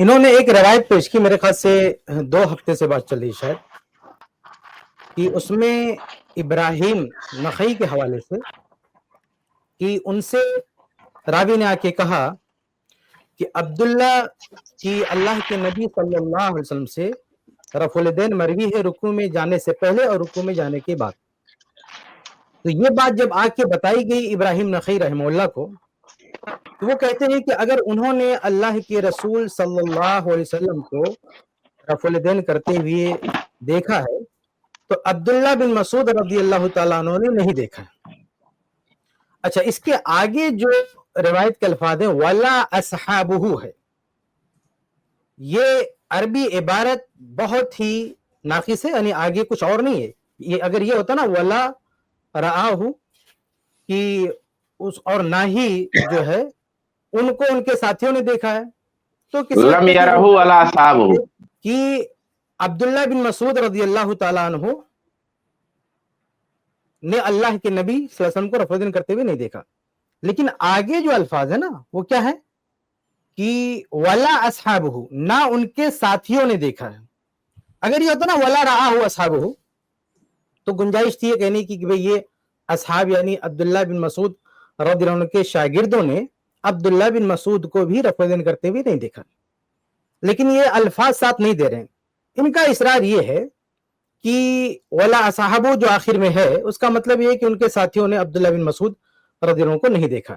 انہوں نے ایک روایت پیش کی، میرے خیال سے 2 ہفتے سے بات چل رہی شاید، کہ اس میں ابراہیم نخعی کے حوالے سے کہ ان سے راوی نے آ کے کہا کہ عبداللہ کی اللہ کے نبی صلی اللہ علیہ وسلم سے رفع الیدین مروی ہے رکوع میں جانے سے پہلے اور رکوع میں جانے کے بعد۔ تو یہ بات جب آ کے بتائی گئی ابراہیم نخعی رحمہ اللہ کو، تو وہ کہتے ہیں کہ اگر انہوں نے اللہ کے رسول صلی اللہ علیہ وسلم کو رفع الیدین کرتے ہوئے دیکھا ہے تو عبداللہ بن مسعود رضی اللہ تعالیٰ عنہ نے نہیں دیکھا۔ اچھا، اس کے آگے جو روایت کے الفاظ ہیں وَلَا أَصْحَابُهُ ہے، یہ عربی عبارت بہت ہی ناقص ہے، یعنی آگے کچھ اور نہیں ہے۔ یہ اگر یہ ہوتا نا وَلَا رَآهُ کہ اور نہ ہی جو ہے ان کو ان کے ساتھیوں نے دیکھا ہے، تو کسی لم یرہ ولا اصحابہ کہ عبداللہ بن مسعود رضی اللہ تعالیٰ عنہ نے اللہ کے نبی صلی اللہ علیہ وسلم کو رفع الیدین کرتے ہوئے نہیں دیکھا۔ لیکن آگے جو الفاظ ہے نا وہ کیا ہے کہ ولا اصحابہ، نہ ان کے ساتھیوں نے دیکھا ہے۔ اگر یہ ہوتا نا ولا رآہ اصحابہ تو گنجائش تھی کہنے کی کہ بھئی یہ اصحاب یعنی عبداللہ بن مسعود رضی اللہ عنہ کے شاگردوں نے عبداللہ بن مسعود کو بھی رفع الیدین کرتے ہوئے نہیں دیکھا۔ لیکن یہ الفاظ ساتھ نہیں دے رہے ہیں۔ ان کا اصرار یہ ہے کہ ولا اصحابہ جو آخر میں ہے اس کا مطلب یہ ہے کہ ان کے ساتھیوں نے عبداللہ بن مسعود رضی اللہ عنہ کو نہیں دیکھا۔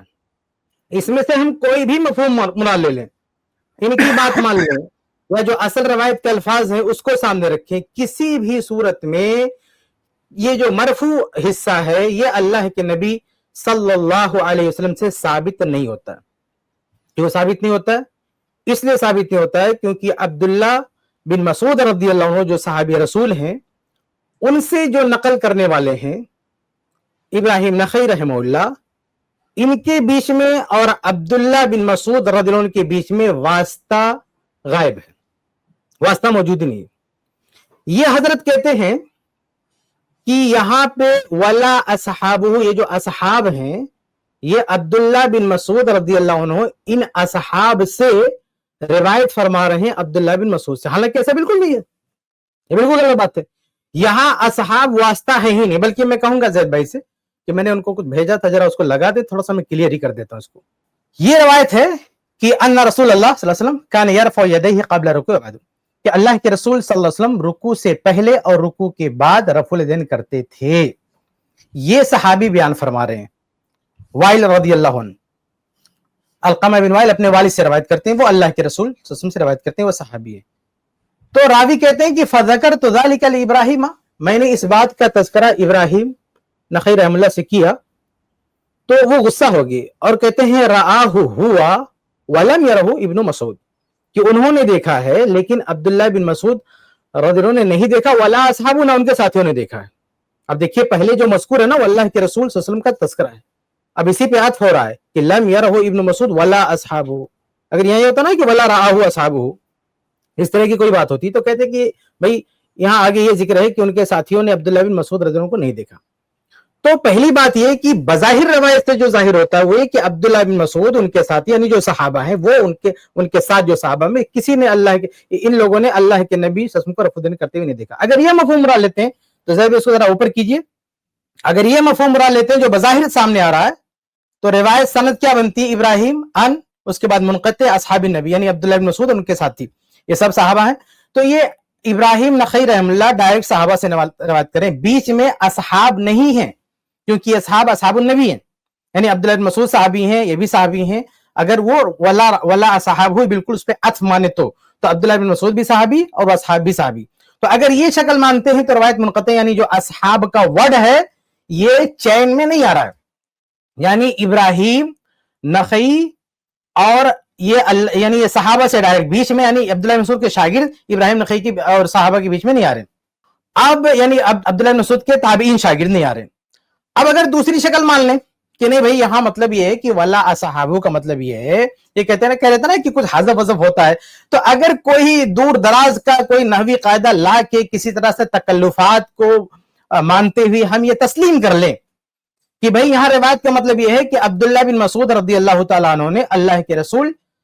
اس میں سے ہم کوئی بھی مفہوم مراد لے لیں، ان کی بات مان لیں یا جو اصل روایت کے الفاظ ہیں اس کو سامنے رکھیں، کسی بھی صورت میں یہ جو مرفوع حصہ ہے یہ اللہ کے نبی صلی اللہ علیہ وسلم سے ثابت نہیں ہوتا۔ کیوں ثابت نہیں ہوتا ہے؟ اس لیے ثابت نہیں ہوتا ہے کیونکہ عبداللہ بن مسعود رضی اللہ عنہ جو صحابی رسول ہیں، ان سے جو نقل کرنے والے ہیں ابراہیم نخعی رحمہ اللہ، ان کے بیچ میں اور عبداللہ بن مسعود رضی اللہ عنہ کے بیچ میں واسطہ غائب ہے، واسطہ موجود نہیں ہے۔ یہ حضرت کہتے ہیں کہ یہاں پہ ولا اصحابہ، یہ جو اصحاب ہیں یہ عبداللہ بن مسعود رضی اللہ عنہ ان اصحاب سے روایت فرما رہے ہیں عبداللہ بن مسعود سے، حالانکہ ایسا بالکل نہیں ہے، یہ بالکل غلط بات ہے۔ یہاں اصحاب واسطہ ہے ہی نہیں، بلکہ میں کہوں گا زید بھائی سے کہ میں نے ان کو کچھ بھیجا تھا، ذرا اس کو لگا دے، تھوڑا سا میں کلیئر ہی کر دیتا ہوں اس کو۔ یہ روایت ہے کہ ان رسول اللہ صلی اللہ علیہ وسلم کان یرفع یدیہ قبل رکوع وبعد، کہ اللہ کے رسول صلی اللہ علیہ وسلم رکوع سے پہلے اور رکوع کے بعد رفع الیدین کرتے تھے۔ یہ صحابی بیان فرما رہے ہیں، وائل رضی اللہ عنہ، علقمہ بن وائل اپنے والد سے روایت کرتے ہیں، وہ اللہ کے رسول صلی اللہ علیہ وسلم سے روایت کرتے ہیں، وہ صحابی ہے۔ تو راوی کہتے ہیں کہ فذکرت ذلک لابراہیم، میں نے اس بات کا تذکرہ ابراہیم نخعی رحمہ اللہ سے کیا تو وہ غصہ ہو گئے اور کہتے ہیں رآہ ہوا ولم یرہ ابن مسعود، کہ انہوں نے دیکھا ہے لیکن عبداللہ بن مسعود رضی اللہ عنہ نے نہیں دیکھا، ولا اصحابہ، نہ ان کے ساتھیوں نے دیکھا ہے۔ اب دیکھیے پہلے جو مذکور ہے نا وہ اللہ کے رسول صلی اللہ علیہ وسلم کا تذکرہ ہے، اب اسی پہ عطف ہو رہا ہے کہ لم یرہ ابن مسعود ولا اصحابہ۔ اگر یہاں یہ ہوتا نا کہ ولا رآہ اصحابہ، اس طرح کی کوئی بات ہوتی تو کہتے کہ بھئی یہاں آگے یہ ذکر ہے کہ ان کے ساتھیوں نے عبداللہ بن مسعود رضی اللہ عنہ کو نہیں دیکھا۔ تو پہلی بات یہ کہ بظاہر روایت سے جو ظاہر ہوتا ہے وہ یہ کہ عبداللہ بن مسعود ان کے ساتھ یعنی جو صحابہ ہیں وہ ان کے ساتھ جو صحابہ میں کسی نے ان لوگوں نے اللہ کے نبی صلی اللہ علیہ وسلم کو رفع الیدین کرتے ہوئے نہیں دیکھا۔ اگر یہ مفہوم مراد لیتے ہیں تو ذرا اس کو ذرا اوپر کیجئے، اگر یہ مفہوم مراد لیتے ہیں جو بظاہر سامنے آ رہا ہے تو روایت سند کیا بنتی ہے؟ ابراہیم ان، اس کے بعد منقطع اصحاب النبی یعنی عبداللہ بن مسعود ان کے ساتھی، یہ سب صحابہ ہیں۔ تو یہ ابراہیم نخعی رحمہ اللہ ڈائریکٹ صحابہ سے روایت کریں، بیچ میں اصحاب نہیں ہیں، کیونکہ اصحاب النبی ہیں، یعنی عبداللہ بن مسعود صحابی ہیں، یہ بھی صحابی ہیں۔ اگر وہ ولا اصحاب ہوئی بالکل اس پہ عطف مانے تو عبداللہ بن مسعود بھی صحابی اور اصحاب بھی صحابی۔ تو اگر یہ شکل مانتے ہیں تو روایت منقطع یعنی جو اصحاب کا ورڈ ہے یہ چین میں نہیں آ رہا ہے، یعنی ابراہیم نخعی اور یعنی یہ صحابہ سے ڈائریکٹ بیچ میں، یعنی عبداللہ بن مسعود کے شاگرد ابراہیم نخعی کی اور صحابہ کے بیچ میں نہیں آ رہے، اب یعنی عبداللہ بن مسعود کے تابعین شاگرد نہیں آ رہے۔ اب اگر دوسری شکل مان لیں کہ نہیں بھئی یہاں مطلب یہ ہے کہ ولا اصحابہ کا مطلب یہ ہے، یہ کہتے ہیں نا کہ کچھ حذف وذف ہوتا ہے، تو اگر کوئی دور دراز کا کوئی نحوی قاعدہ لا کے کسی طرح سے تکلفات کو مانتے ہوئے ہم یہ تسلیم کر لیں کہ بھئی یہاں روایت کا مطلب یہ ہے کہ عبداللہ بن مسعود رضی اللہ تعالیٰ عنہ نے اللہ کے رسول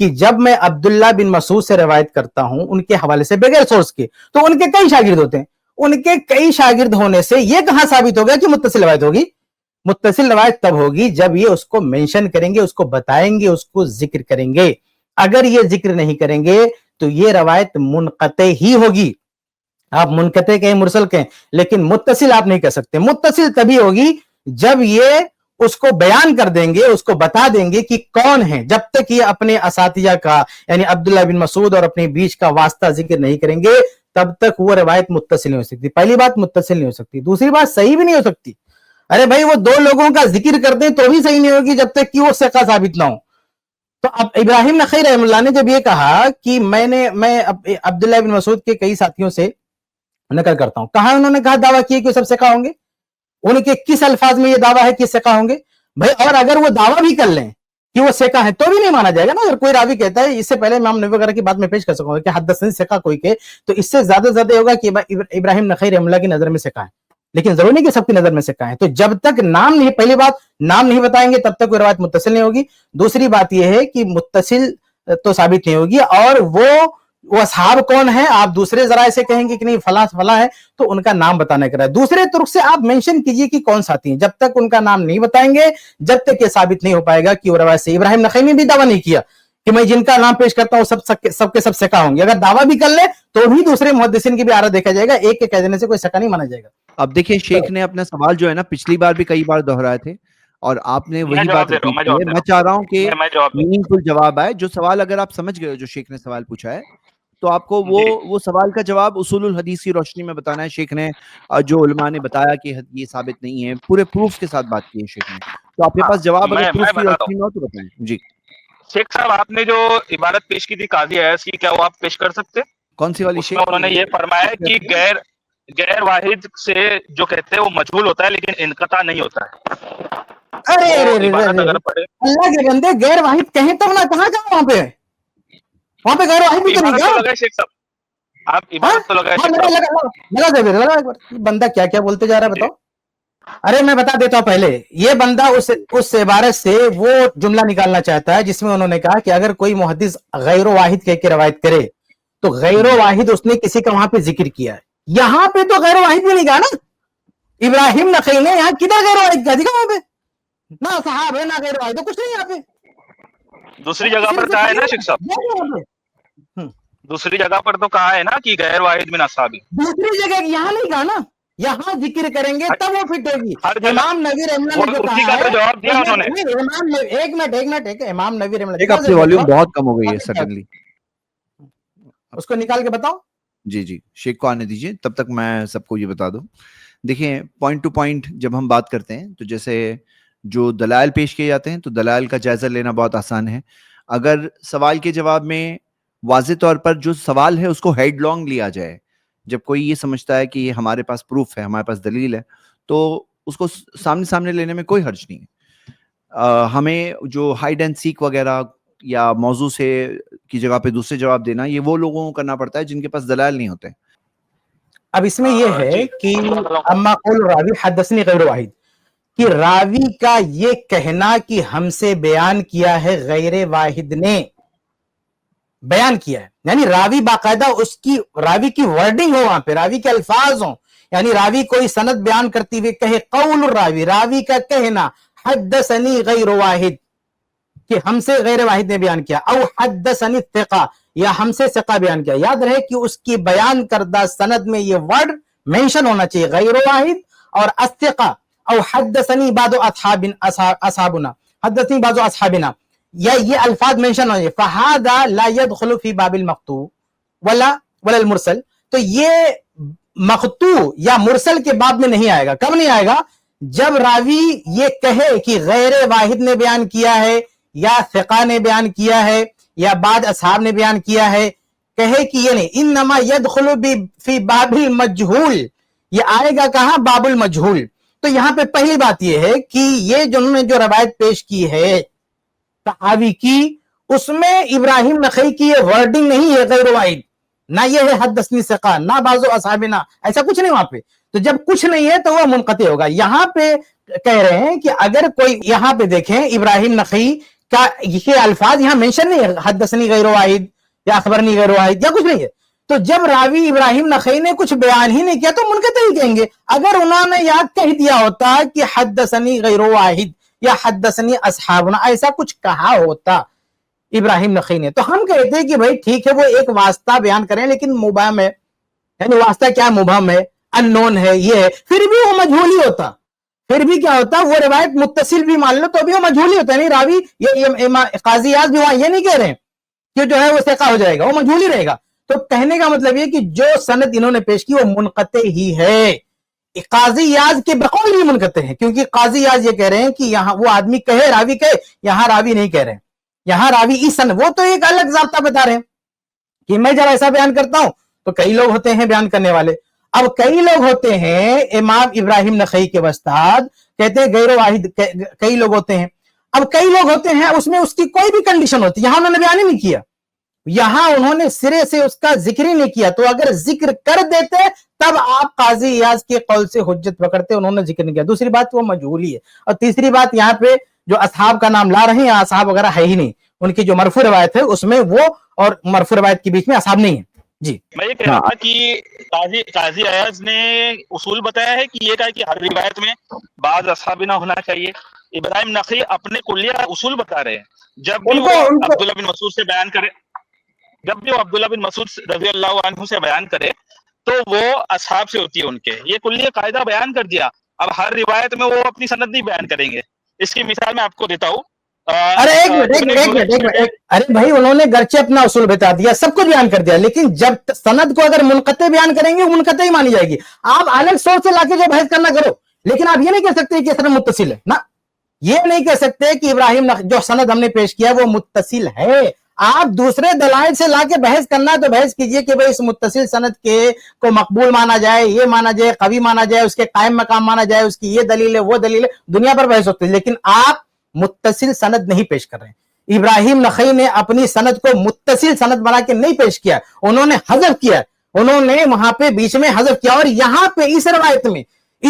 کہ جب میں عبداللہ بن مسعود سے روایت کرتا ہوں ان کے حوالے سے بغیر سورس کے, تو ان کے کئی شاگرد ہوتے ہیں, ان کے کئی شاگرد ہونے سے یہ کہاں ثابت ہو گیا کہ متصل روایت ہوگی؟ متصل روایت تب ہوگی جب یہ اس کو مینشن کریں گے, اس کو بتائیں گے, اس کو ذکر کریں گے. اگر یہ ذکر نہیں کریں گے تو یہ روایت منقطع ہی ہوگی. آپ منقطع کہیں, مرسل کہیں, لیکن متصل آپ نہیں کہہ سکتے. متصل تبھی ہوگی جب یہ اس کو بیان کر دیں گے, اس کو بتا دیں گے کہ کون ہے. جب تک یہ اپنے اساتذہ کا یعنی عبداللہ بن مسعود اور اپنے بیچ کا واسطہ ذکر نہیں کریں گے تب تک وہ روایت متصل نہیں ہو سکتی. پہلی بات متصل نہیں ہو سکتی. دوسری بات صحیح بھی نہیں ہو سکتی. ارے بھائی وہ دو لوگوں کا ذکر کر دیں تو بھی صحیح نہیں ہوگی جب تک کہ وہ ثقہ ثابت نہ ہو. تو اب ابراہیم نخعی رحمہ اللہ نے جب یہ کہا کہ میں عبداللہ بن مسعود کے کئی ساتھیوں سے نقل کرتا ہوں, کہاں انہوں نے کہا دعویٰ کیا کہ وہ سب ثقہ ہوں گے؟ ان کے کس الفاظ میں یہ دعویٰ ہے کہ ثقہ ہوں گے؟ بھائی اور اگر وہ دعویٰ بھی کر لیں کہ وہ ثقہ ہے تو بھی نہیں مانا جائے گا نا. اگر کوئی راوی کہتا ہے, اس سے پہلے امام نووی وغیرہ کی بات میں پیش کر سکوں گا کہ حدثنی ثقہ کوئی کہ, تو اس سے زیادہ ہوگا کہ ابراہیم نخعی رحمہ اللہ کی نظر میں ثقہ ہے, لیکن ضروری نہیں کہ سب کی نظر میں ثقہ ہے. تو جب تک نام نہیں, پہلی بات نام نہیں بتائیں گے تب تک کوئی روایت متصل نہیں ہوگی. دوسری بات یہ ہے کہ متصل تو ثابت نہیں ہوگی, اور وہ اصحاب کون ہیں آپ دوسرے ذرائع سے کہیں گے کہ نہیں فلاں فلاں ہے تو ان کا نام بتانے کا ہے. دوسرے طرق سے آپ مینشن کیجئے کہ کون ساتھی ہیں. جب تک ان کا نام نہیں بتائیں گے جب تک یہ ثابت نہیں ہو پائے گا کہ وہ روایت سے. ابراہیم نخعی نے بھی دعویٰ نہیں کیا کہ میں جن کا نام پیش کرتا ہوں سب کے سب ثقہ ہوں گے. اگر دعویٰ بھی کر لے تو بھی دوسرے محدثین کی بھی آرا دیکھا جائے گا, ایک کے کہہ دینے سے کوئی ثقہ نہیں مانا جائے گا. اب دیکھیں شیخ نے اپنا سوال جو ہے نا پچھلی بار بھی کئی بار دہرائے تھے اور آپ نے وہی بات رپیٹ کی ہے. میں چاہ رہا ہوں کہ میننگ فل جواب آئے. جو سوال اگر آپ سمجھ گئے جو شیخ نے سوال پوچھا ہے تو آپ کو وہ سوال کا جواب اصول الحدیث کی روشنی میں بتانا ہے. شیخ نے جو علماء نے بتایا کہ یہ ثابت نہیں ہے, پورے پروف کے ساتھ بات کی ہے شیخ نے, تو آپ کے پاس جواب اگر پروف کی روشنی میں ہو تو بتائیں. جی شیخ صاحب, آپ نے جو عبارت پیش کی تھی قاضی ایاز کی, کیا وہ آپ پیش کر سکتے؟ کون سی والی شیخ؟ انہوں نے یہ فرمایا کہ غیر واحد سے جو کہتے ہیں وہ مجہول ہوتا ہے لیکن انقطاع نہیں ہوتا ہے. اللہ کے بندے غیر واحد کہیں تب نہ, کہاں وہاں پہ غیر واحد بھی کرے شیخ صاحب, آپ عبارت تو لگائے بندہ کیا کیا بولتے جا رہا ہے بتاؤ. ارے میں بتا دیتا ہوں پہلے, یہ بندہ اس عبارت سے وہ جملہ نکالنا چاہتا ہے جس میں انہوں نے کہا کہ اگر کوئی محدث غیر واحد کہہ کے روایت کرے تو غیر واحد اس نے کسی کا وہاں پہ ذکر کیا ہے. یہاں پہ تو غیر واحد بھی نہیں کہا نا ابراہیم نخعی نے, یہاں کدھر غیر واحد کہا دیکھا وہاں پہ, نہ صحاب ہے نہ غیر واحد, کچھ نہیں یہاں پہ. دوسری جگہ پر کہا ہے نا شیخ صاحب, دوسری جگہ پر تو کہا ہے نا کہ غیر واحد من اصحابی. دوسری جگہ یہاں نہیں کہا نا, یہاں ذکر کریں گے تب وہ فٹ ہوگی. امام نووی رحمہ اللہ نے جو کہا ہے, جواب دیا انہوں نے. ایک منٹ امام نووی رحمہ اللہ, ایک آپ کی والیوم بہت کم ہو گئی ہے سڈنلی, اس کو نکال کے بتاؤ. جی شیخ کو آنے دیجئے, تب تک میں سب کو یہ بتا دوں. دیکھیں پوائنٹ ٹو پوائنٹ جب ہم بات کرتے ہیں تو جیسے جو دلائل پیش کیے جاتے ہیں تو دلائل کا جائزہ لینا بہت آسان ہے. اگر سوال کے جواب میں واضح طور پر جو سوال ہے اس کو ہیڈ لانگ لیا جائے, جب کوئی یہ سمجھتا ہے کہ یہ ہمارے پاس پروف ہے, ہمارے پاس دلیل ہے, تو اس کو سامنے لینے میں کوئی حرج نہیں ہے. ہمیں جو ہائیڈ اینڈ سیک وغیرہ یا موضوع سے کی جگہ پہ دوسرے جواب دینا, یہ وہ لوگوں کو کرنا پڑتا ہے جن کے پاس دلائل نہیں ہوتے. اب اس میں یہ ہے کہ اما قول راوی حدثنی غیر واحد, کہ راوی کا یہ کہنا کہ ہم سے بیان کیا ہے غیر واحد نے بیان کیا ہے, یعنی راوی باقاعدہ اس کی راوی کی ورڈنگ ہو, وہاں پہ راوی کے الفاظ ہوں, یعنی راوی کوئی سند بیان کرتے ہوئے کہے قول الراوی, راوی کا کہنا حدثنی غیر واحد کہ ہم سے غیر واحد نے بیان کیا, او حدثنی ثقہ یا ہم سے ثقہ بیان کیا. یاد رہے کہ اس کی بیان کردہ سند میں یہ ورڈ مینشن ہونا چاہیے غیر واحد اور الثقہ, او حدثنی بعض اصحابنا, حدثنی بعض اصحابنا, یا یہ الفاظ مینشن ہوئے. فہذا لا يدخل فی باب المقطوع ولا المرسل, تو یہ مقطوع یا مرسل کے باب میں نہیں آئے گا. کب نہیں آئے گا؟ جب راوی یہ کہے کہ غیر واحد نے بیان کیا ہے یا ثقہ نے بیان کیا ہے یا بعض اصحاب نے بیان کیا ہے, کہے کہ یہ نہیں. انما يدخل فی باب المجہول, یہ آئے گا کہاں؟ باب المجہول. تو یہاں پہ پہلی بات یہ ہے کہ یہ جنہوں نے جو روایت پیش کی ہے تحاوی کی, اس میں ابراہیم نخعی کی یہ ورڈنگ نہیں ہے غیر واحد, نہ یہ ہے حدثنی ثقہ, نہ بعض اصحابنا, ایسا کچھ نہیں وہاں پہ. تو جب کچھ نہیں ہے تو وہ منقطع ہوگا. یہاں پہ کہہ رہے ہیں کہ اگر کوئی, یہاں پہ دیکھیں ابراہیم نخعی کیا یہ الفاظ یہاں مینشن نہیں ہے حدثنی غیر واحد یا اخبرنی غیر واحد یا کچھ نہیں ہے. تو جب راوی ابراہیم نخعی نے کچھ بیان ہی نہیں کیا تو منقطع ہی کہیں گے. اگر انہوں نے یاد کہہ دیا ہوتا کہ حدثنی غیر واحد یا حدثنی اصحابنا ایسا کچھ کہا ہوتا ابراہیم نخعی نے تو ہم کہتے ہیں کہ بھائی ٹھیک ہے وہ ایک واسطہ بیان کریں لیکن مبہم ہے, یعنی واسطہ کیا مبہم ہے, ان نون ہے, یہ ہے, پھر بھی وہ مجہول ہی ہوتا. پھر بھی کیا ہوتا وہ روایت متصل بھی مان لو تو بھی وہ مجہول ہی ہوتا ہے. نہیں راوی یہ قاضی اعظم بھی وہاں یہ نہیں کہہ رہے ہیں کہ جو ہے وہ ثقہ ہو جائے گا, وہ مجہول ہی رہے گا. تو کہنے کا مطلب یہ کہ جو سند انہوں نے پیش کی وہ منقطع ہی ہے. قاضی اعظم کے بقول بھی منقطع ہے کیونکہ قاضی اعظم یہ کہہ رہے ہیں کہ یہاں وہ آدمی کہے راوی کہے, یہاں راوی نہیں کہہ رہے ہیں, یہاں راوی اس سند, وہ تو ایک الگ ضابطہ بتا رہے ہیں کہ میں جب ایسا بیان کرتا ہوں تو کئی لوگ ہوتے ہیں بیان کرنے والے. اب کئی لوگ ہوتے ہیں امام ابراہیم نخعی کے استاد کہتے ہیں غیر واحد, کئی لوگ ہوتے ہیں. اب کئی لوگ ہوتے ہیں اس میں اس کی کوئی بھی کنڈیشن ہوتی ہے, یہاں انہوں نے بیان ہی نہیں کیا, یہاں انہوں نے سرے سے اس کا ذکر ہی نہیں کیا. تو اگر ذکر کر دیتے تب آپ قاضی اعظم کے قول سے حجت پکڑتے, انہوں نے ذکر نہیں کیا. دوسری بات وہ مجہول ہی ہے. اور تیسری بات یہاں پہ جو اصحاب کا نام لا رہے ہیں اصحاب وغیرہ ہے ہی نہیں, ان کی جو مرفوع روایت ہے اس میں وہ اور مرفوع روایت کے بیچ میں اصحاب نہیں ہے. جی میں یہ کہہ رہا تھا کہ قاضی ایاز نے اصول بتایا ہے کہ یہ کہا کہ ہر روایت میں بعض اصحاب نہ ہونا چاہیے. ابراہیم نخعی اپنے کلیہ اصول بتا رہے ہیں. جب بھی وہ عبداللہ بن مسعود سے بیان کرے, جب بھی وہ عبداللہ بن مسعود رضی اللہ عنہ سے بیان کرے تو وہ اصحاب سے ہوتی ہے ان کے, یہ کلیہ قاعدہ بیان کر دیا. اب ہر روایت میں وہ اپنی سند نہیں بیان کریں گے. اس کی مثال میں آپ کو دیتا ہوں. ارے ایک منٹ, ارے بھائی انہوں نے گرچہ اپنا اصول بتا دیا, سب کچھ بیان کر دیا, لیکن جب سند کو اگر منقطع بیان کریں گے منقطع ہی مانی جائے گی. آپ الگ سوچ سے لا کے جو بحث کرنا کرو, لیکن آپ یہ نہیں کہہ سکتے کہ سند متصل ہے نا, یہ نہیں کہہ سکتے کہ ابراہیم جو سند ہم نے پیش کیا وہ متصل ہے. آپ دوسرے دلائل سے لا کے بحث کرنا تو بحث کیجئے کہ بھئی اس متصل سند کے کو مقبول مانا جائے, یہ مانا جائے, قوی مانا جائے, اس کے قائم مقام مانا جائے, اس کی یہ دلیل ہے وہ دلیل ہے, دنیا پر بحث ہوتی ہے. لیکن آپ متصل سند نہیں پیش کر رہے ہیں. ابراہیم نخعی نے اپنی سند کو متصل سند بنا کے نہیں پیش کیا, انہوں نے حذف کیا, انہوں نے وہاں پہ بیچ میں حذف کیا. اور یہاں پہ اس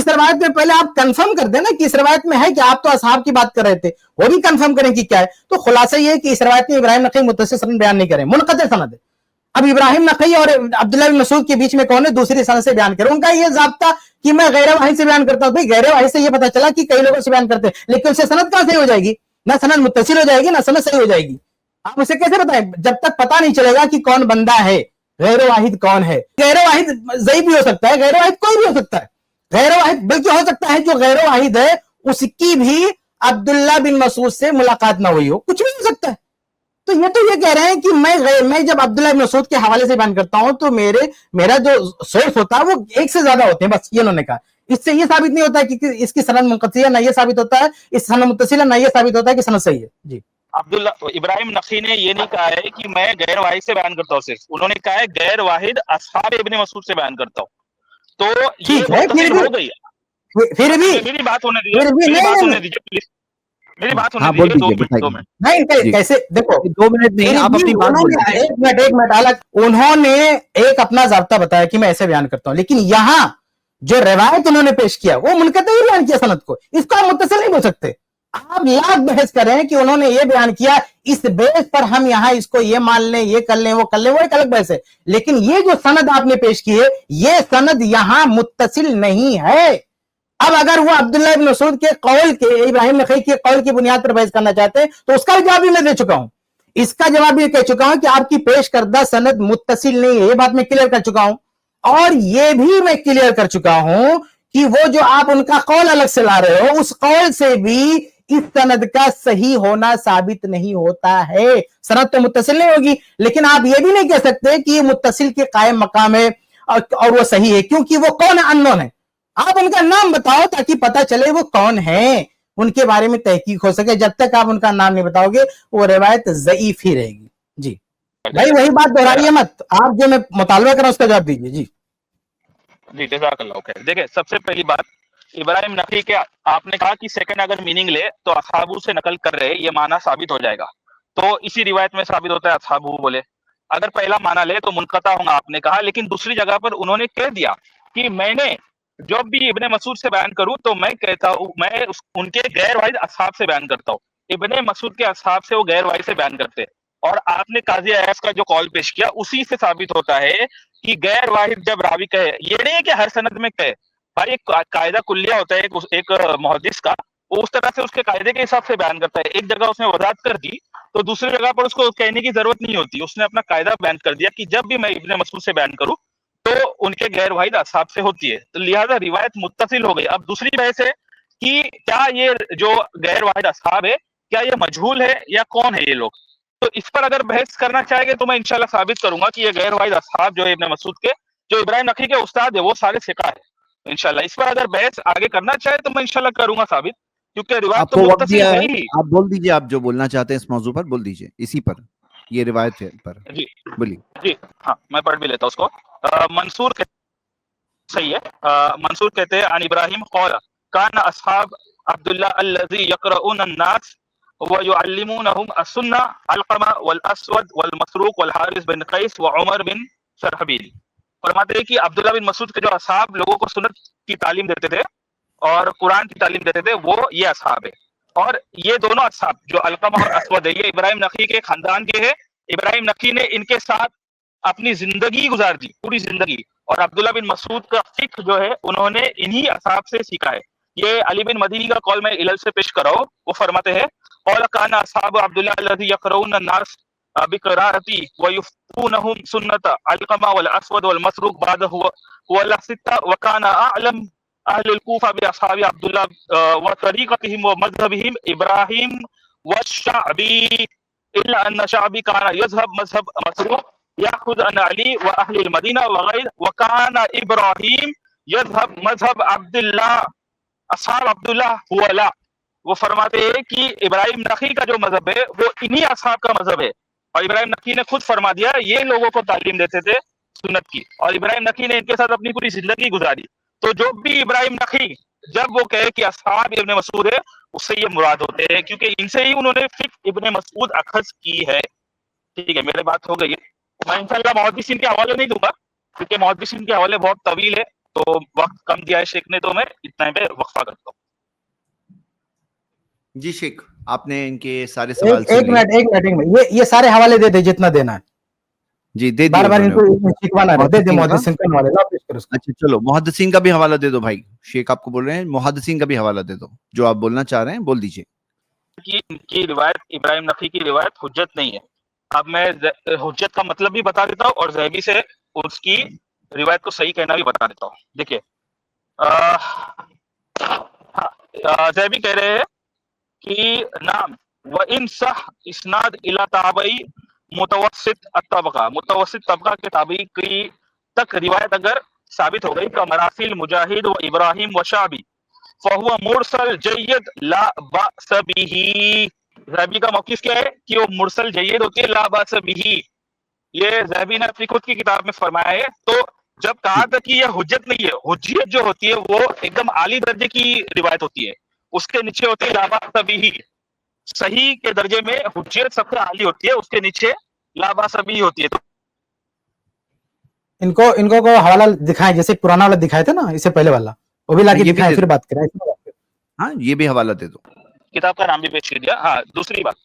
روایت میں پہلے آپ کنفرم کر دیں نا کہ اس روایت میں ہے کہ آپ تو اصحاب کی بات کر رہے تھے, وہ بھی کنفرم کریں کہ کیا ہے. تو خلاصہ یہ ہے کہ اس روایت میں ابراہیم نخعی متصل سند بیان نہیں کریں, منقطع سند ہے. اب ابراہیم نخعی اور عبداللہ بن مسعود کے بیچ میں کون ہے, دوسری سند سے بیان کرے. ان کا یہ ضابطہ کہ میں غیر واحد سے بیان کرتا ہوں. بھائی غیر واحد سے یہ پتا چلا کہ کئی لوگوں سے بیان کرتے ہیں, لیکن اس سے سند کہاں صحیح ہو جائے گی, نہ سند متصل ہو جائے گی نہ سند صحیح ہو جائے گی. آپ اسے کیسے بتائیں جب تک پتا نہیں چلے گا کہ کون بندہ ہے, غیر واحد کون ہے. غیر واحد ضعیف بھی ہو سکتا ہے, غیر واحد کوئی بھی ہو سکتا ہے. غیر واحد بلکہ ہو سکتا ہے جو غیر واحد ہے اس کی بھی عبداللہ بن مسعود سے ملاقات نہ ہوئی ہو, کچھ بھی ہو سکتا ہے. تو یہ کہہ رہے ہیں کہ میں جب عبداللہ بن مسعود کے حوالے سے بیان کرتا ہوں تو میرا جو سورس ہوتا ہے وہ ایک سے زیادہ ہوتے ہیں, بس یہ انہوں نے کہا. اس سے یہ ثابت نہیں ہوتا ہے کہ اس کی سند منقطع ہے, نہ یہ ثابت ہوتا ہے اس سند متصل ہے, نہ یہ ثابت ہوتا ہے کہ سند صحیح ہے. جی عبداللہ ابراہیم نخعی نے یہ نہیں کہا ہے کہ میں غیر واحد سے بیان کرتا ہوں, صرف انہوں نے کہا ہے غیر واحد اصحاب ابن مسعود سے بیان کرتا ہوں. تو یہ متصل ہو گئی. پھر بھی میری بات ہونے دیجیے, میری بات ہونے دیجیے 2 منٹ. نہیں کیسے دیکھو 2 منٹ نہیں, آپ اپنی بات بولیں. ایک منٹ الگ, انہوں نے ایک اپنا ضابطہ بتایا کہ میں ایسے بیان کرتا ہوں, لیکن یہاں جو روایت انہوں نے پیش کیا وہ منقطع ہی بیان کیا سند کو, اس کو آپ متصل نہیں بول سکتے. آپ لاکھ بحث کریں کہ انہوں نے یہ بیان کیا اس بیس پر ہم یہاں اس کو یہ مان لیں, یہ کر لیں, وہ کر لیں, وہ ایک الگ بحث ہے. لیکن یہ جو سند آپ نے پیش کی ہے یہ سند یہاں متصل نہیں ہے. اب اگر وہ عبداللہ بن مسعود کے قول کے, ابراہیم نخعی کے قول کی بنیاد پر بحث کرنا چاہتے ہیں تو اس کا جواب بھی میں دے چکا ہوں. اس کا جواب بھی کہہ چکا ہوں کہ آپ کی پیش کردہ سند متصل نہیں ہے, یہ بات میں کلیئر کر چکا ہوں. اور یہ بھی میں کلیئر کر چکا ہوں کہ وہ جو آپ ان کا قول الگ سے لا رہے ہو اس قول سے بھی اس سند کا صحیح ہونا ثابت نہیں ہوتا ہے. سند تو متصل نہیں ہوگی, لیکن آپ یہ بھی نہیں کہہ سکتے کہ یہ متصل کے قائم مقام ہے اور وہ صحیح ہے, کیونکہ وہ کون ہے, اننون ہے. آپ ان کا نام بتاؤ تاکہ پتا چلے وہ کون ہیں, ان کے بارے میں تحقیق ہو سکے. جب تک آپ ان کا نام نہیں بتاؤ گے وہ روایت ضعیف ہی رہے گی. جی بھائی وہی بات دہرائیے مت, آپ جو میں مطالبہ کروں اس کا جواب دیجیے. جی جزاک اللہ خیر. دیکھیں سب سے پہلی بات, ابراہیم نخعی کے آپ نے کہا کہ سیکنڈ اگر میننگ لے تو اصحابو سے نقل کر رہے, یہ معنی ثابت ہو جائے گا. تو اسی روایت میں ثابت ہوتا ہے اصحابو بولے. اگر پہلا معنی لے تو منقطع ہوگا آپ نے کہا, لیکن دوسری جگہ پر انہوں نے کہہ دیا کہ میں نے جب بھی ابن مسعود سے بیان کروں تو میں کہتا ہوں میں ان کے غیر واحد اصحاب سے بیان کرتا ہوں. ابن مسعود کے اصحاب سے وہ غیر واحد سے بیان کرتے ہیں. اور آپ نے قاضی عیاض کا جو قول پیش کیا اسی سے ثابت ہوتا ہے کہ غیر واحد جب راوی کہے، یہ نہیں ہے کہ ہر سند میں کہے بھائی، ایک قاعدہ کلیہ ہوتا ہے ایک محدث کا، وہ اس طرح سے اس کے قاعدے کے حساب سے بیان کرتا ہے. ایک جگہ اس نے وضاحت کر دی تو دوسری جگہ پر اس کو کہنے کی ضرورت نہیں ہوتی، اس نے اپنا قاعدہ بیان کر دیا کہ جب بھی میں ابن مسعود سے بیان کروں تو ان کے غیر واحد اصحاب سے ہوتی ہے، تو لہذا روایت متصل ہو گئی. اب دوسری بحث ہے کہ کیا یہ جو غیر واحد اصحاب ہے کیا یہ مجہول ہے یا کون ہے یہ لوگ. تو اس پر اگر بحث کرنا چاہیں گے تو میں انشاءاللہ ثابت کروں گا کہ یہ غیر واحد اصحاب جو ہے ابن مسعود کے، جو ابراہیم نخعی کے استاد ہے، وہ سارے ثقہ ہے. انشاءاللہ اس پر اگر بحث آگے کرنا چاہے تو میں انشاءاللہ کروں گا ثابت، کیونکہ روایت آپ تو کو وقت متصل دیا ہے ہے، ہی. آپ بول دیجئے، آپ جو بولنا چاہتے ہیں اس موضوع پر بول دیجئے، اسی پر، یہ روایت پر جی بولیے. جی ہاں میں پڑھ بھی لیتا ہوں اس کو. منصور صحیح ہے. منصور کہتے ہیں عن ابراہیم قال کان اصحاب عبداللہ الذی یقرؤون الناس ویعلمونہم السنہ علقمہ والاسود والمسروق والحارث بن قیس وعمر بن شرحبیل. فرماتے ہیں کہ عبداللہ بن مسعود کے جو اصحاب لوگوں کو سنت کی تعلیم دیتے تھے اور قرآن کی تعلیم دیتے تھے وہ یہ اصحاب ہے. اور یہ دونوں اصحاب جو علقمہ اور اسود ہے یہ ابراہیم نخعی کے خاندان کے ہیں. ابراہیم نخعی نے ان کے ساتھ اپنی زندگی گزار دی، پوری زندگی. اور عبداللہ بن مسعود کا فقہ جو ہے انہوں نے انہی اصحاب سے سیکھا ہے. یہ علی بن مدینی کا قول میں علل سے پیش کر رہا ہوں. وہ فرماتے ہیں قول کان اصحاب عبداللہ الذی یقرؤون الناس بقراءتی ویفتونہم سنت علقمہ والاسود والمسروق بعدہ والستہ وکان اعلم اہل الکوفہ باصحاب عبداللہ وطریقتہم ومذہبہم ابراہیم والشعبی الا ان شعبی کان یذهب مذہب مسروق یاخذ عن علی واہل المدینہ وغیر وکان ابراہیم یذهب مذہب عبداللہ اصحاب عبداللہ هو لا. وہ فرماتے ہیں کہ ابراہیم نخعی کا جو مذہب ہے وہ انہی اصحاب کا مذہب ہے. اور ابراہیم نخعی نے خود فرما دیا یہ لوگوں کو تعلیم دیتے تھے سنت کی، اور ابراہیم نخعی نے ان کے ساتھ اپنی پوری زندگی گزاری. تو جو بھی ابراہیم نخعی جب وہ کہے کہ اصحاب ابن مسعود ہے اس سے یہ مراد ہوتے ہیں، کیونکہ ان سے ہی انہوں نے فقہ ابن مسعود اخذ کی ہے. ٹھیک ہے، میرے بات ہو گئی ہے. میں انشاءاللہ محدثین کے حوالے نہیں دوں گا کیونکہ محدثین کے حوالے بہت طویل ہے، تو وقت کم دیا ہے شیخ نے، تو میں اتنا پہ وقفہ کرتا ہوں. جی شیخ، آپ نے ان کے سارے سوال ایک منٹ یہ سارے حوالے دے دے جتنا دینا ہے. جی دے بار بار ان دیے. کو شکوانا رہے، دے دے محدثین کا حوالہ لا پیش کرو اس کو. اچھا چلو محدثین کا بھی حوالہ دے دو بھائی. شیخ آپ کو بول رہے ہیں محدثین کا بھی حوالہ دے دو، جو آپ بولنا چاہ رہے ہیں بول دیجئے. ان کی روایت ابراہیم نخعی کی روایت حجت نہیں ہے. اب میں حجت کا مطلب بھی بتا دیتا ہوں اور ذہبی سے اس کی روایت کو صحیح کہنا بھی بتا دیتا ہوں. دیکھیے ذہبی کہہ رہے ہیں کہ نام وَإِن صح اسناد الى تابعی متوسط الطبقہ، متوسط طبقہ کے تابعی کی تک روایت اگر ثابت ہو گئی کا مراسل مجاہد و ابراہیم و شعبی فہو مرسل جید لا باس بہ. ذہبی کا موقف کیا ہے کہ وہ مرسل جید ہوتی ہے، لا باس بہ. یہ ذہبی نے اپنی خود کی کتاب میں فرمایا ہے. تو جب کہا تھا کہ یہ حجت نہیں ہے، حجیت جو ہوتی ہے وہ ایک دم اعلی درجے کی روایت ہوتی ہے، اس کے نیچے ہوتی ہے لا باس بہ. صحیح کے درجے میں حجیت سب سے اعلی ہوتی ہے، اس کے نیچے لا باس بہ ہوتی ہے. تو ان کو حوالہ دکھائیں، جیسے پرانا والا دکھائے تھے نا اس سے پہلے والا، وہ بھی لا کے دکھائیں پھر بات کریں. ہاں یہ بھی حوالہ دے دو. کتاب کا نام بھی پیش کر دیا. ہاں دوسری بات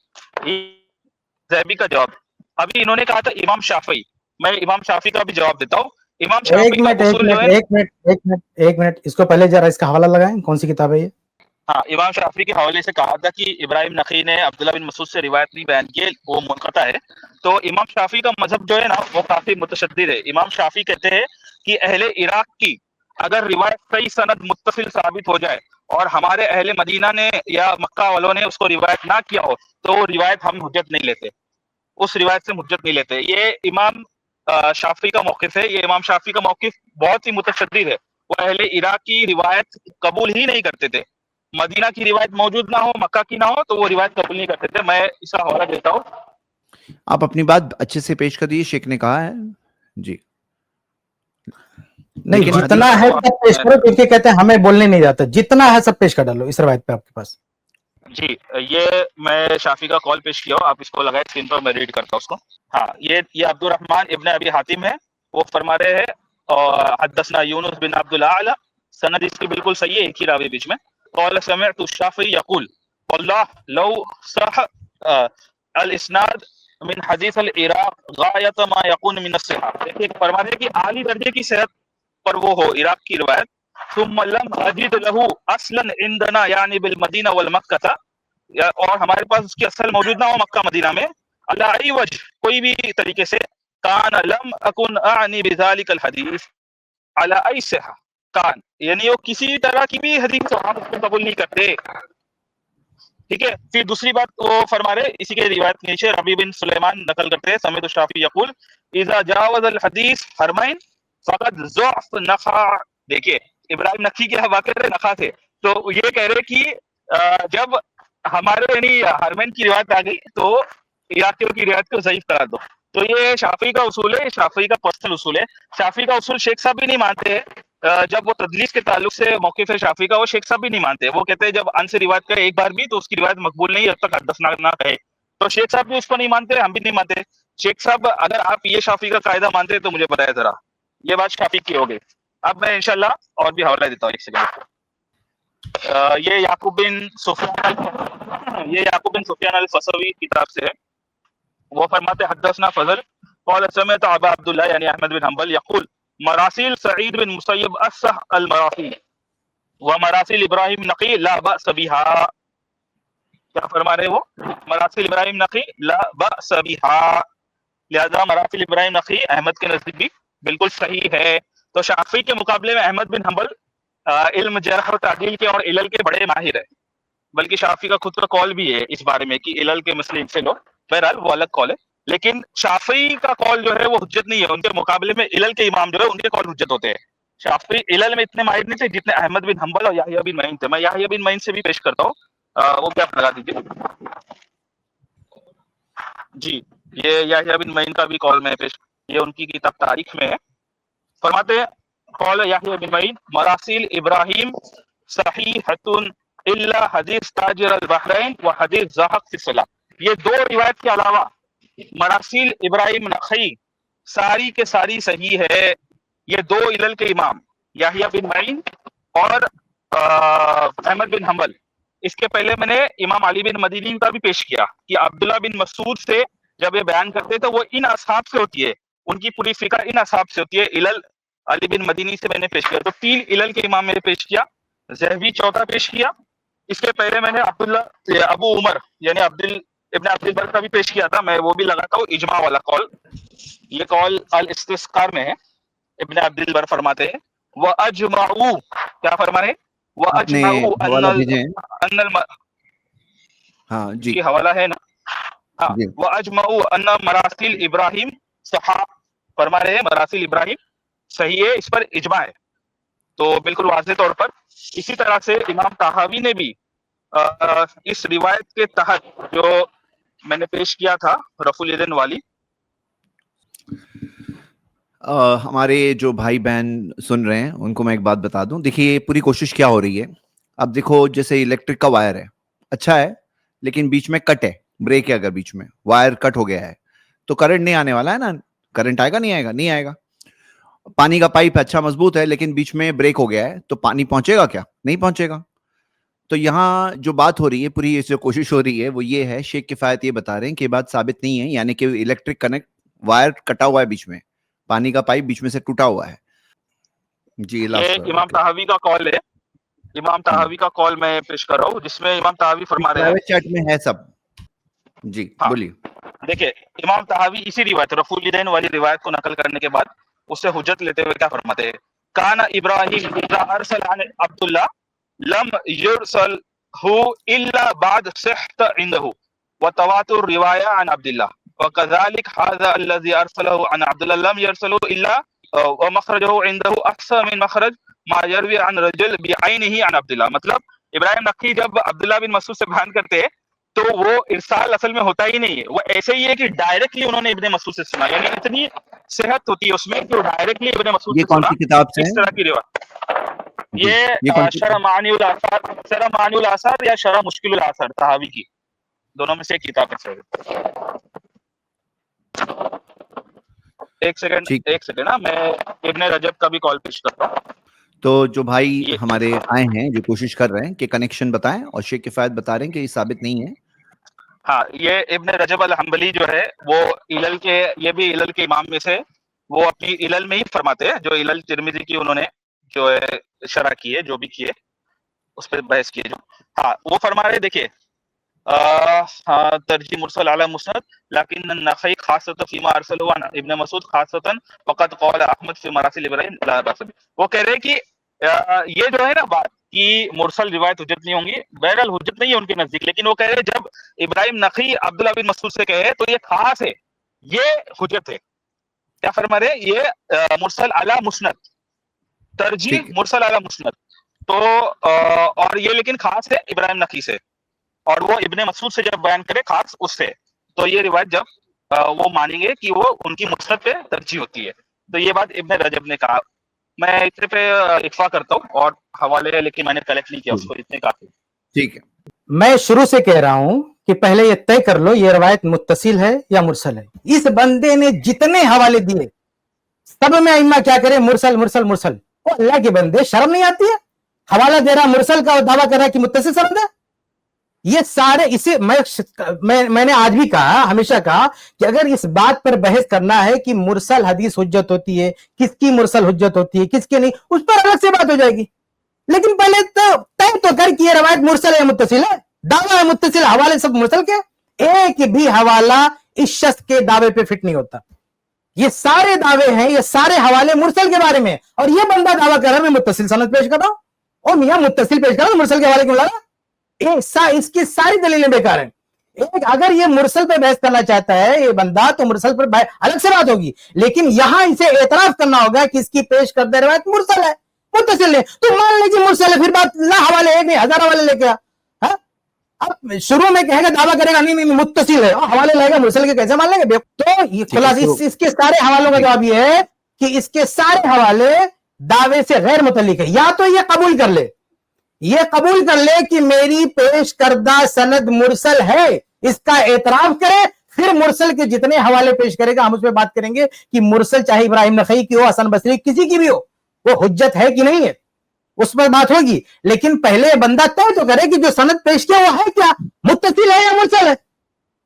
ذہبی کا جواب، ابھی انہوں نے کہا تھا امام شافعی، میں امام شافعی کا بھی جواب دیتا ہوں. امام شافعی کا اصول جو ہے، ایک منٹ اس کو پہلے ذرا اس کا حوالہ لگائیں، کون سی کتاب ہے یہ؟ ہاں امام شافعی کے حوالے سے کہا تھا کہ ابراہیم نخعی نے عبداللہ بن مسعود سے روایت نہیں بیان کی، وہ منقطع ہے. تو امام شافعی کا مذہب جو ہے نا وہ کافی متشدد ہے. امام شافعی کہتے ہیں کہ اہل عراق کی اگر روایت صحیح سند متصل ثابت ہو جائے اور ہمارے اہل مدینہ نے یا مکہ والوں نے اس کو روایت نہ کیا ہو تو وہ روایت ہم حجت نہیں لیتے، اس روایت سے حجت نہیں لیتے. یہ امام شافعی کا موقف ہے. یہ امام شافعی کا موقف بہت ہی متشدد ہے. وہ اہل عراق کی روایت قبول ہی نہیں کرتے تھے. مدینہ کی روایت موجود نہ ہو، مکہ کی نہ ہو، تو وہ روایت قبول نہیں کرتے تھے. میں اس کا حوالہ دیتا ہوں. آپ اپنی بات اچھے سے پیش کر دیجیے، شیخ نے کہا ہے. جی نہیں جتنا ہے سب پیش کرو، کیونکہ کہتے ہیں ہمیں بولنے نہیں جاتا، جتنا ہے سب پیش کر ڈالو اس روایت پہ آپ کے پاس. جی یہ میں شافعی کا قول پیش کیا ہوں، آپ اس کو لگائے اسکرین پر، میں ریڈ کرتا ہوں اس کو. ہاں یہ عبد الرحمن ابن ابی حاتم ہے، وہ فرما رہے ہیں اور حدثنا یونس بن عبد الاعلی، سند اس کی بالکل صحیح ہے، ایک ہی راوی بیچ میں. قال سمعت الشافعی یقول، والله لو صح الاسناد من حدیث العراق غایت ما یکون من الصحہ. دیکھیے فرما رہے کہ اعلی درجے کی صحت پر وہ ہو عراق کی روایت. ثم لم اجد له اصلا عندنا یعنی بالمدینہ والمکہ، اور ہمارے پاس اس کی اصل موجود نہ ہو مکہ مدینہ میں، علی ای وجہ کوئی بھی طریقے سے، کان لم اکن اعنی بذلک الحدیث علی ای صحہ، کان یعنی وہ کسی طرح کی بھی حدیث ہم اس کو قبول نہیں کرتے. ٹھیک ہے. پھر دوسری بات وہ فرما رہے اسی کے روایت کے نیچے ربیع بن سلیمان نقل کرتے ہیں، سمیت الشافعی یقول اذا جاوز الحدیث حرمین فقد ضعف نخع. دیکھیے ابراہیم نخعی کے واقع نخع سے، تو یہ کہہ رہے کہ جب ہمارے یعنی حرمین کی روایت آ گئی تو عراقیوں کی روایت کو ضعیف قرار دو. تو یہ شافعی کا اصول ہے، شافعی کا پرسنل اصول ہے. شافعی کا اصول شیخ صاحب بھی نہیں مانتے ہیں. جب وہ تدلیس کے تعلق سے موقف ہے شافعی کا، وہ شیخ صاحب بھی نہیں مانتے. وہ کہتے ہیں جب ان سے روایت کرے ایک بار بھی تو اس کی روایت مقبول نہیں جب تک حدثنا نہ کہے. تو شیخ صاحب بھی اس کو نہیں مانتے، ہم بھی نہیں مانتے. شیخ صاحب اگر آپ یہ شافعی کا قاعدہ مانتے ہیں تو مجھے بتائیں ذرا. یہ بات شافعی کی ہو گئی. اب میں انشاءاللہ اور بھی حوالہ دیتا ہوں ایک سیکنڈ. یہ یعقوب بن سفیان الفسوی کی طرف سے ہے. وہ فرماتے حدثنا فضل قال سمعت ابا عبداللہ یعنی احمد بن حنبل یقول مراسیل سعید بن مسیب اصح المراسیل ومراسیل ابراہیم نقی لا بأس بها. کیا فرما رہے وہ؟ مراسیل ابراہیم نقی لا بأس بها، لہذا مراسیل ابراہیم نقی احمد کے نزدیک بھی بالکل صحیح ہے. تو شافعی کے مقابلے میں احمد بن حنبل علم جرح و تعدیل کے اور علل کے بڑے ماہر ہے. بلکہ شافعی کا خود کا قول بھی ہے اس بارے میں کہ علل کے مسئلے ان سے لو. بہرحال وہ الگ قول ہے، لیکن شافعی کا قول جو ہے وہ حجت نہیں ہے. ان کے مقابلے میں علل کے امام جو ہے ان کے قول حجت ہوتے ہیں. شافعی علل میں اتنے ماہر نہیں تھے جتنے احمد بن حنبل اور یحییٰ بن معین تھے. میں یحییٰ بن معین سے بھی پیش کرتا ہوں، وہ کیا لگا دیجیے. جی یہ یحییٰ بن معین کا بھی قول میں پیش، یہ ان کی کتاب تاریخ میں ہے. فرماتے ہیں قول یحییٰ بن معین مراسیل ابراہیم صحیحۃ الا حدیث تاجر البحرین و حدیث زاہق فی الصلاۃ. یہ دو روایت کے علاوہ مراسیل ابراہیم نخعی ساری کے ساری صحیح ہے. یہ دو علل کے امام یحییٰ بن معین اور احمد بن حنبل. اس کے پہلے میں نے امام علی بن مدینی کا بھی پیش کیا کہ عبداللہ بن مسعود سے جب یہ بیان کرتے تو وہ ان اصحاب سے ہوتی ہے، ان کی پوری فقہ ان اصحاب سے ہوتی ہے. علل علی بن مدینی سے میں نے پیش کیا. تو تین علل کے امام میں نے پیش کیا. ذہبی چوتھا پیش کیا. اس کے پہلے میں نے عبداللہ ابو عمر یعنی ابن عبد البر کا بھی پیش کیا تھا. میں وہ بھی لگاتا ہوں اجماع والا قول. یہ قول الاستذکار میں ہے. ابن عبد البر فرماتے ہیں وَأَجْمَعُوا، کیا فرما رہے؟ وَأَجْمَعُوا ہاں جی کی حوالہ ہے نا. ہاں وَأَجْمَعُوا أَنَّ مراسیل ابراہیم صحیح، فرما رہے ہیں مراسیل ابراہیم صحیح ہے، اس پر اجماع ہے. تو بالکل واضح طور پر اسی طرح سے امام طحاوی نے بھی اس روایت کے تحت جو میں نے پیش کیا تھا رفع الیدین والی. ہمارے جو بھائی بہن سن رہے ہیں ان کو میں ایک بات بتا دوں. دیکھیے پوری کوشش کیا ہو رہی ہے. اب دیکھو جیسے الیکٹرک کا وائر ہے، اچھا ہے لیکن بیچ میں کٹ ہے، بریک ہے، اگر بیچ میں وائر کٹ ہو گیا ہے تو کرنٹ نہیں آنے والا ہے نا. کرنٹ آئے گا نہیں آئے گا؟ نہیں آئے گا. پانی کا پائپ اچھا مضبوط ہے لیکن بیچ میں بریک ہو گیا ہے تو پانی پہنچے گا کیا؟ نہیں پہنچے گا. تو یہاں جو بات ہو رہی ہے، پوری جو کوشش ہو رہی ہے وہ یہ ہے، شیخ کفایت یہ بتا رہے ہیں کہ یہ بات ثابت نہیں ہے، یعنی کہ الیکٹرک کنیکٹ وائر کٹا ہوا ہے، بیچ میں پانی کا پائپ بیچ میں سے ٹوٹا ہوا ہے. جی یہ امام طحاوی کا قول ہے. امام طحاوی کا قول میں پیش کر رہا ہوں جس میں امام طحاوی فرما رہے ہیں، چیٹ میں ہے سب. جی بولیے. دیکھیں امام طحاوی اسی روایت رفع الیدین والی روایت کو نقل کرنے کے بعد اس سے حجت لیتے ہوئے کیا فرماتے ہیں؟ کان ابراہیم اذا ارسل عن عبداللہ لم يرسل الا بعد صحت عنده وتواتر روایہ عن عبداللہ وكذلك هذا الذي ارسله عن عبداللہ لم يرسله الا ومخرجه عنده احسن من مخرج ما يروي عن رجل بعینه عن عبداللہ. مطلب ابراہیم نقی جب عبداللہ بن مسعود سے بیان کرتے ہیں تو وہ ارسال اصل میں ہوتا ہی نہیں ہے، وہ ایسے ہی ہے کہ ڈائریکٹلی انہوں نے ابن مسعود سے سنا، یعنی اتنی صحت ہوتی ہے اس میں کہ وہ ڈائریکٹلی ابن مسعود سے سنا. یہ کون سی کتاب سے اس طرح کی روایت یہ شرح معانی الاثار یا شرح مشکل الاثار طحاوی کی، دونوں میں سے ایک کتاب ہے. ایک سیکنڈ میں ابن رجب کا بھی کال پیش کرتا ہوں. تو جو بھائی ہمارے آئے ہیں جو کوشش کر رہے ہیں کہ کنیکشن بتائیں، اور شیخ کفایت بتا رہے ہیں کہ یہ ثابت نہیں ہے. ہاں، یہ ابن رجب الحنبلی جو ہے وہ علل کے، یہ بھی علل کے امام میں سے، وہ اپنی علل میں ہی فرماتے ہیں، جو علل ترمذی کی انہوں نے جو ہے شرح کی ہے، جو بھی کیے اس پہ بحث کی ہے جو. ہاں وہ فرما رہے، دیکھیے ترجیح مرسل علی مسند لیکن النخعی خاصۃ فیما ارسلہ عن ابن مسعود خاصۃ وقد قال احمد فی مراسل ابراہیم لا باس بہ. وہ کہہ رہے کہ یہ جو ہے نا بات کہ مرسل روایت حجت نہیں ہوں گی، بہرحال حجت نہیں ہے ان کے نزدیک، لیکن وہ کہہ رہے جب ابراہیم نخعی عبداللہ بن مسعود سے کہے تو یہ خاص ہے، یہ حجت ہے. کیا فرما رہے؟ یہ مرسل علی مسند، ترجیح مرسل علی مسند، تو اور یہ لیکن خاص ہے ابراہیم نخعی سے، اور وہ ابن مسعود سے جب بیان کرے خاص اس سے، تو یہ روایت جب وہ مانیں گے کہ وہ ان کی مسند پہ ترجیح ہوتی ہے. تو یہ بات ابن رجب نے کہا. میں اتنے پہ اکتفا کرتا ہوں، اور حوالے ہے لیکن میں نے کلیکٹ نہیں کیا اس کو، اتنے کافی. ٹھیک ہے. میں شروع سے کہہ رہا ہوں کہ پہلے یہ طے کر لو یہ روایت متصل ہے یا مرسل ہے. اس بندے نے جتنے حوالے دیے سب میں ائمہ کیا کرے؟ مرسل مرسل مرسل. وہ اللہ کے بندے، شرم نہیں آتی ہے؟ حوالہ دے رہا مرسل کا اور دعویٰ کر رہا ہے کہ متصل سند ہے. یہ سارے اسے میں نے آج بھی کہا، ہمیشہ کہا کہ اگر اس بات پر بحث کرنا ہے کہ مرسل حدیث حجت ہوتی ہے، کس کی مرسل حجت ہوتی ہے کس کی نہیں، اس پر الگ سے بات ہو جائے گی. لیکن پہلے طے تو کر کہ یہ روایت مرسل ہے متصل ہے، دعویٰ ہے متصل، حوالے سب مرسل کے. ایک بھی حوالہ اس شخص کے دعوے پہ فٹ نہیں ہوتا. یہ سارے دعوے ہیں، یہ سارے حوالے مرسل کے بارے میں، اور یہ بندہ دعویٰ کر رہا ہے میں متصل سند پیش کر رہا ہوں. اور میاں متصل پیش کر رہا ہوں، مرسل کے حوالے کیوں لایا؟ اس کی ساری دلیلیں بیکار ہیں. اگر یہ مرسل پہ بحث کرنا چاہتا ہے یہ بندہ تو مرسل پر الگ سے بات ہوگی، لیکن یہاں اسے اعتراف کرنا ہوگا کہ اس کی پیش کردہ روایت مرسل ہے، متصل ہے. تو مان لیجیے مرسل ہے، پھر بات لا حوالے ایک نہیں 1000 حوالے لے کے آ. اب شروع میں کہے گا دعویٰ کرے گا نہیں متصل ہے، حوالے لے گا مرسل کے، کیسے مان لیں گے؟ تو یہ خلاصہ اس کے سارے حوالوں کا جواب یہ ہے کہ اس کے سارے حوالے دعوے سے غیر متعلق ہے. یا تو یہ قبول کر لے، یہ قبول کر لے کہ میری پیش کردہ سند مرسل ہے، اس کا اعتراف کرے، پھر مرسل کے جتنے حوالے پیش کرے گا ہم اس پہ بات کریں گے کہ مرسل چاہے ابراہیم نخعی کی ہو، حسن بصری کسی کی بھی ہو، وہ حجت ہے کہ نہیں ہے، اس پر بات ہوگی. لیکن پہلے بندہ طے تو کرے کہ جو سند پیش کیا وہ ہے کیا، متصل ہے یا مرسل ہے.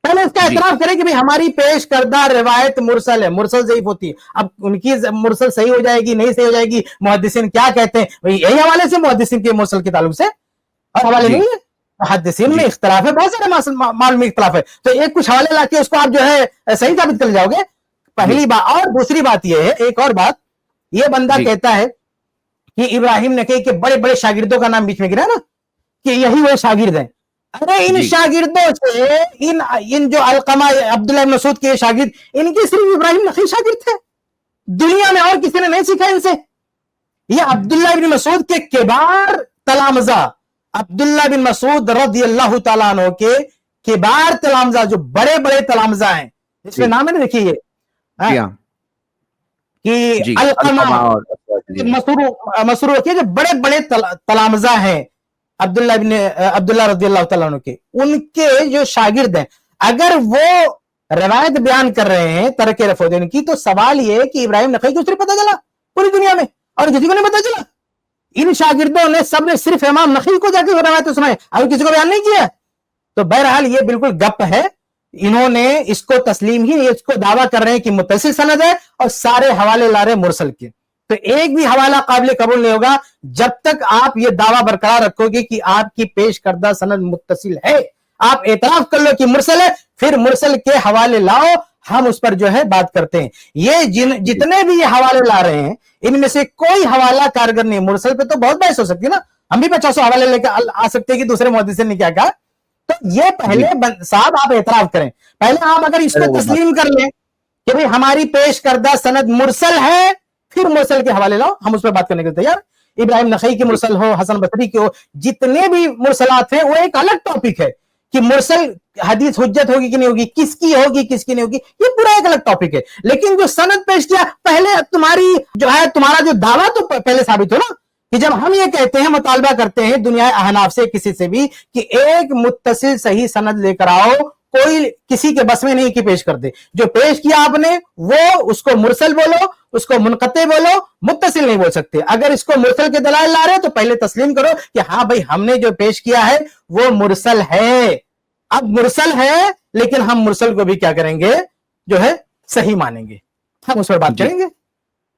پہلے اس کا اعتراف کرے کہ بھئی ہماری پیش کردہ روایت مرسل ہے، مرسل ضعیف ہوتی ہے. اب ان کی مرسل صحیح ہو جائے گی نہیں صحیح ہو جائے گی، محدثین کیا کہتے ہیں بھئی یہی حوالے سے محدثین کے مرسل کے تعلق سے، اور حوالے نہیں ہے. محدثین میں اختلاف ہے، بہت سارے معلوم میں اختلاف ہے. تو ایک کچھ حوالے لا کے اس کو آپ جو ہے صحیح ثابت کر جاؤ گے، پہلی بات. اور دوسری بات یہ ہے، ایک اور بات، یہ بندہ کہتا ہے کہ ابراہیم نخعی کے بڑے بڑے شاگردوں کا نام بیچ میں گرا نا کہ یہی وہ شاگرد ہیں. ارے ان شاگردوں سے ان جو علقمہ عبداللہ بن مسعود کے شاگرد، ان کی صرف ابراہیم نخعی شاگرد تھے، دنیا میں اور کسی نے نہیں سیکھا ان سے. یہ عبداللہ بن مسعود کے کبار تلامذہ، عبداللہ بن مسعود رضی اللہ تعالیٰ عنہ کے کبار تلامذہ، جو بڑے بڑے تلامذہ ہیں، اس میں نام ہے نا دیکھیے کہ علقمہ مسروق کے جو بڑے بڑے تلامذہ ہیں عبداللہ رضی اللہ تعالیٰ عنہ کے، ان کے جو شاگرد ہیں، اگر وہ روایت بیان کر رہے ہیں ترک رفع دین کی، تو سوال یہ ہے کہ ابراہیم نخعی کو صرف پتہ چلا پوری دنیا میں اور کسی کو نہیں پتہ چلا؟ ان شاگردوں نے سب نے صرف امام نخعی کو جا کے روایت سنائے اور کسی کو بیان نہیں کیا. تو بہرحال یہ بالکل گپ ہے، انہوں نے اس کو تسلیم ہی، اس کو دعویٰ کر رہے ہیں کہ متصل سند ہے اور سارے حوالے لا رہے مرسل کے. تو ایک بھی حوالہ قابل قبول نہیں ہوگا جب تک آپ یہ دعویٰ برقرار رکھو گے کہ آپ کی پیش کردہ سند متصل ہے. آپ اعتراف کر لو کہ مرسل ہے، پھر مرسل کے حوالے لاؤ، ہم اس پر جو ہے بات کرتے ہیں. یہ جتنے بھی یہ حوالے لا رہے ہیں ان میں سے کوئی حوالہ کارگر نہیں. مرسل پہ تو بہت بحث ہو سکتی ہے نا، ہم بھی 500 حوالے لے کے آ سکتے ہیں کہ دوسرے محدثین نے کیا کہا. تو یہ پہلے صاحب آپ اعتراف کریں، پہلے آپ اگر اس کو تسلیم کر لیں کہ بھئی ہماری پیش کردہ سند مرسل ہے، پھر مرسل کے حوالے لاؤ، ہم اس پر بات کرنے کے تیار. ابراہیم نخعی کی مرسل ہو، حسن بصری کی ہو، جتنے بھی مرسلات ہیں وہ ایک الگ ٹاپک ہے کہ مرسل حدیث حجت ہوگی کہ نہیں ہوگی، کس کی ہوگی کس کی نہیں ہوگی، یہ پورا ایک الگ ٹاپک ہے. لیکن جو سند پیش کیا، پہلے تمہارا جو دعویٰ تو پہلے ثابت ہو نا کہ جب ہم یہ کہتے ہیں، مطالبہ کرتے ہیں دنیا احناف سے کسی سے بھی کہ ایک متصل صحیح سند لے کر آؤ، کوئی کسی کے بس میں نہیں کہ پیش کر دے. جو پیش کیا آپ نے وہ اس کو مرسل بولو، اس کو منقطع بولو, متصل نہیں بول سکتے. اگر اس کو مرسل کے دلائل لا رہے تو پہلے تسلیم کرو کہ ہاں بھائی ہم نے جو پیش کیا ہے وہ مرسل ہے. اب مرسل ہے لیکن ہم مرسل کو بھی کیا کریں گے, جو ہے صحیح مانیں گے, ہم اس پر بات کریں گے.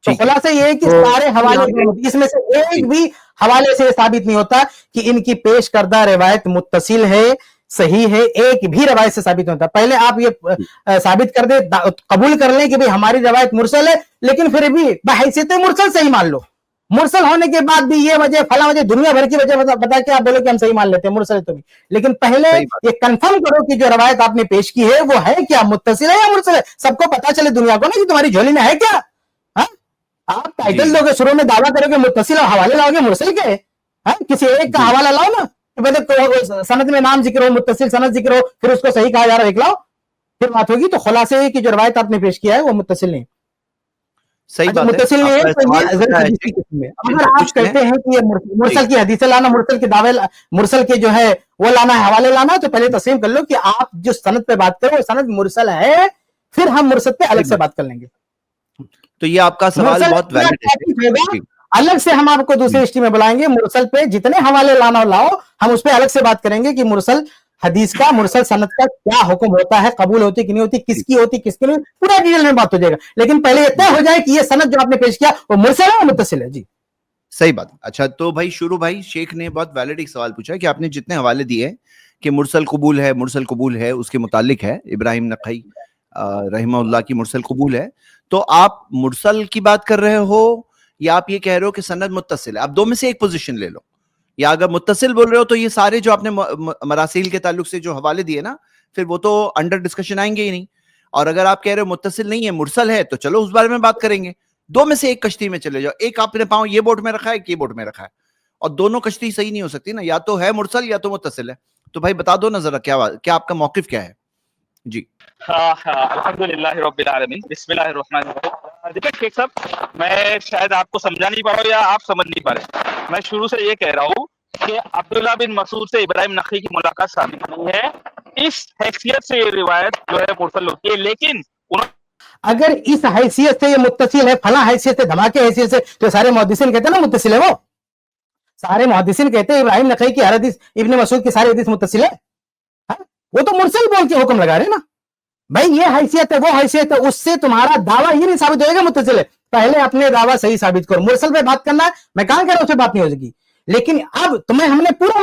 تو خلاصہ یہ ہے کہ سارے حوالے, اس میں سے ایک بھی حوالے سے ثابت نہیں ہوتا کہ ان کی پیش کردہ روایت متصل ہے, صحیح ہے. ایک بھی روایت سے ثابت نہیں ہوتا. پہلے آپ یہ ثابت کر دیں, قبول کر لیں کہ بھئی ہماری روایت مرسل ہے, لیکن پھر بھی بحیثیت مرسل صحیح مان لو. مرسل ہونے کے بعد بھی یہ وجہ فلاں وجہ دنیا بھر کی وجہ بتا کے آپ بولو کہ ہم صحیح مان لیتے ہیں مرسل ہے تو بھی. لیکن پہلے یہ کنفرم کرو کہ جو روایت آپ نے پیش کی ہے وہ ہے کیا, متصل ہے یا مرسل ہے. سب کو پتا چلے دنیا کو نا کہ تمہاری جھولی میں ہے کیا. آپ ٹائٹل دو گے, شروع میں دعویٰ کرو گے متصل, اور حوالے لاؤ گے مرسل کے, کسی ایک کا حوالہ لاؤ نا, سند میں نام ذکر ہو, متصل سند ذکر ہو, پھر اس کو صحیح کہا جا رہا ہے, ایک لاؤ پھر بات ہوگی. تو خلاصے ہے کہ جو روایت آپ نے پیش کیا ہے وہ متصل نہیں, صحیح بات متصل نہیں ہے. اگر آپ کہتے ہیں کہ یہ مرسل کی حدیثیں لانا, مرسل کے دعوے, مرسل کے جو ہے وہ لانا ہے, حوالے لانا, تو پہلے تسلیم کر لو کہ آپ جو سند پہ بات کرو وہ سند مرسل ہے, پھر ہم مرسل پہ الگ سے بات کر لیں گے. تو یہ آپ کا سوال بہت ویلڈ ہے. الگ سے ہم آپ کو دوسری ہسٹری میں بلائیں گے, مرسل پہ جتنے حوالے لانا لاؤ, ہم اس پہ الگ سے بات کریں گے کہ مرسل حدیث کا, مرسل سند کا کیا حکم ہوتا ہے, قبول ہوتی کہ نہیں ہوتی, کس کی ہوتی کس کی نہیں, پورا ڈیٹیل میں بات ہو جائے گا. لیکن پہلے یہ طے ہو جائے کہ یہ سند جو آپ نے پیش کیا وہ مرسل ہے یا متصل ہے. جی صحیح بات. اچھا تو بھائی شروع بھائی شیخ نے بہت ویلڈ ایک سوال پوچھا کہ آپ نے جتنے حوالے دیے کہ مرسل قبول ہے, مرسل قبول ہے, اس کے متعلق ہے ابراہیم نقی رحمہ اللہ کی مرسل قبول ہے, تو آپ مرسل کی بات کر رہے ہو یا آپ یہ کہہ رہے ہو کہ سند متصل ہے؟ آپ دو میں سے ایک پوزیشن لے لو. یا اگر متصل بول رہے ہو تو یہ سارے جو آپ نے مراسیل کے تعلق سے جو حوالے دیے نا, پھر وہ تو انڈر ڈسکشن آئیں گے ہی نہیں. اور اگر آپ کہہ رہے ہو متصل نہیں ہے مرسل ہے, تو چلو اس بارے میں بات کریں گے. دو میں سے ایک کشتی میں چلے جاؤ. ایک آپ نے پاؤں یہ بوٹ میں رکھا ہے, ایک یہ بوٹ میں رکھا ہے, اور دونوں کشتی صحیح نہیں ہو سکتی نا, یا تو ہے مرسل یا تو متصل ہے. تو بھائی بتا دو نا ذرا کیا آپ کا موقف کیا ہے. جی الحمدللہ رب العالمین, بسم اللہ الرحمن الرحیم. دیکھیں شیخ صاحب, میں شاید آپ کو سمجھا نہیں پا رہا ہوں یا آپ سمجھ نہیں پا رہے. میں شروع سے یہ کہہ رہا ہوں کہ عبداللہ بن مسعود سے ابراہیم نخعی کی ملاقات ثابت نہیں ہے. اس حیثیت سے یہ روایت جو ہے مرسل ہوتی ہے. لیکن اگر اس حیثیت سے یہ متصل ہے, فلاں حیثیت سے, دھماکے حیثیت سے, تو سارے محدثین کہتے ہیں نا متصل ہے. وہ سارے محدثین کہتے ہیں ابراہیم نخعی کی ہر حدیث, ابن مسعود کی ساری حدیث متصل ہے. وہ تو مرسل بول کے حکم لگا رہے نا بھائی, یہ حیثیت ہے وہ حیثیت ہے, اس سے تمہارا دعویٰ یہ نہیں ثابت ہوئے گا متصل ہے. پہلے اپنے دعویٰ صحیح ثابت کرو. مرسل پہ بات کرنا ہے, میں کہاں کہہ رہا ہوں اس پہ بات نہیں ہو سکی, لیکن اب تمہیں ہم نے پورا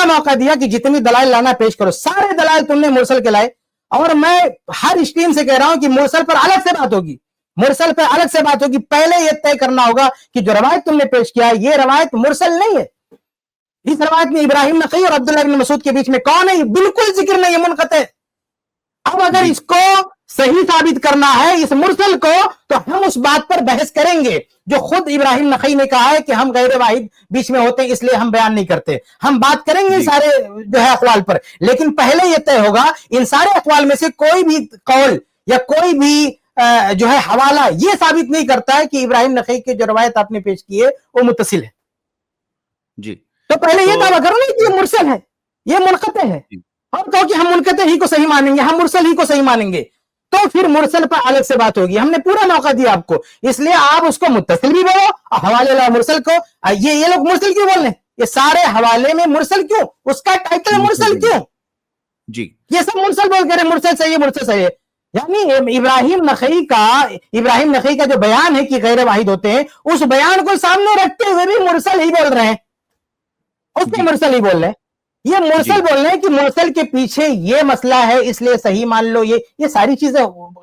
موقع دیا کہ جتنی دلائل لانا پیش کرو. سارے دلائل تم نے مرسل کے لائے, اور میں ہر اسٹریم سے کہہ رہا ہوں کہ مرسل پر الگ سے بات ہوگی, مرسل پر الگ سے بات ہوگی. پہلے یہ طے کرنا ہوگا کہ جو روایت تم نے پیش کیا یہ روایت مرسل نہیں ہے. اس روایت میں ابراہیم نخعی اور عبداللہ بن مسعود کے بیچ میں کون ہے, بالکل ذکر نہیں ہے, منقطع. اب اگر اس کو صحیح ثابت کرنا ہے اس مرسل کو, تو ہم اس بات پر بحث کریں گے جو خود ابراہیم نخعی نے کہا ہے کہ ہم غیر واحد بیچ میں ہوتے ہیں اس لیے ہم بیان نہیں کرتے. ہم بات کریں گے سارے جو ہے اقوال پر, لیکن پہلے یہ طے ہوگا ان سارے اقوال میں سے کوئی بھی قول یا کوئی بھی جو ہے حوالہ یہ ثابت نہیں کرتا ہے کہ ابراہیم نخعی کی جو روایت آپ نے پیش کی ہے وہ متصل ہے. جی تو پہلے یہ دعویٰ کرو نا کہ یہ مرسل ہے, یہ منقطع ہے, اور کہو کہ ہم منقطع ہی کو صحیح مانیں گے, ہم مرسل ہی کو صحیح مانیں گے, تو پھر مرسل پر الگ سے بات ہوگی. ہم نے پورا موقع دیا آپ کو, اس لیے آپ اس کو متصل بھی بولو اور حوالے لا مرسل کو. یہ لوگ مرسل کیوں بول رہے ہیں, یہ سارے حوالے میں مرسل کیوں, اس کا ٹائٹل مرسل کیوں, جی یہ سب مرسل بول کر مرسل صحیح ہے, مرسل صحیح ہے. یعنی ابراہیم نخعی کا جو بیان ہے کہ غیر واحد ہوتے ہیں, اس بیان کو سامنے رکھتے ہوئے بھی مرسل ہی بول رہے ہیں, اس کو مرسل ہی بول رہے ہیں. یہ مرسل بول رہے ہیں کہ مرسل کے پیچھے یہ مسئلہ ہے اس لیے صحیح مان لو. یہ ساری چیزیں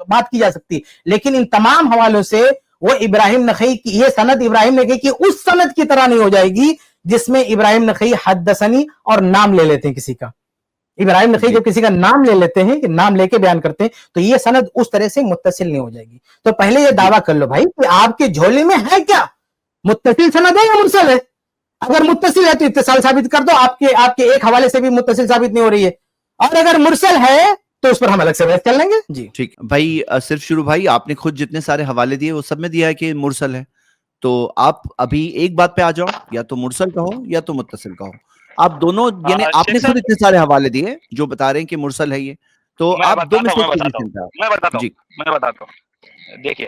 بات کی جا سکتی, لیکن ان تمام حوالوں سے وہ ابراہیم نخعی کی یہ سند ابراہیم نخعی کی اس سند کی طرح نہیں ہو جائے گی جس میں ابراہیم نخعی حدثنی اور نام لے لیتے ہیں کسی کا. ابراہیم نخعی جب کسی کا نام لے لیتے ہیں کہ نام لے کے بیان کرتے ہیں, تو یہ سند اس طرح سے متصل نہیں ہو جائے گی. تو پہلے یہ دعویٰ کر لو بھائی کہ آپ کے جھولی میں ہے کیا, متصل سند ہے یا مرسل ہے. اگر متصل ہے تو اتصال ثابت کر دو, آپ کے ایک حوالے سے بھی متصل ثابت نہیں ہو رہی ہے, اور اگر مرسل ہے تو اس پر ہم الگ سے بحث کر لیں گے. جی ٹھیک بھائی. صرف شروع بھائی آپ نے خود جتنے سارے حوالے دیے وہ سب میں دیا ہے کہ مرسل ہے, تو آپ ابھی ایک بات پہ آ جاؤ, یا تو مرسل کہو یا تو متصل کہو. آپ دونوں, یعنی آپ نے خود اتنے سارے حوالے دیے جو بتا رہے ہیں کہ مرسل ہے یہ, تو آپ دو میں سے میں بتاتا ہوں. دیکھیے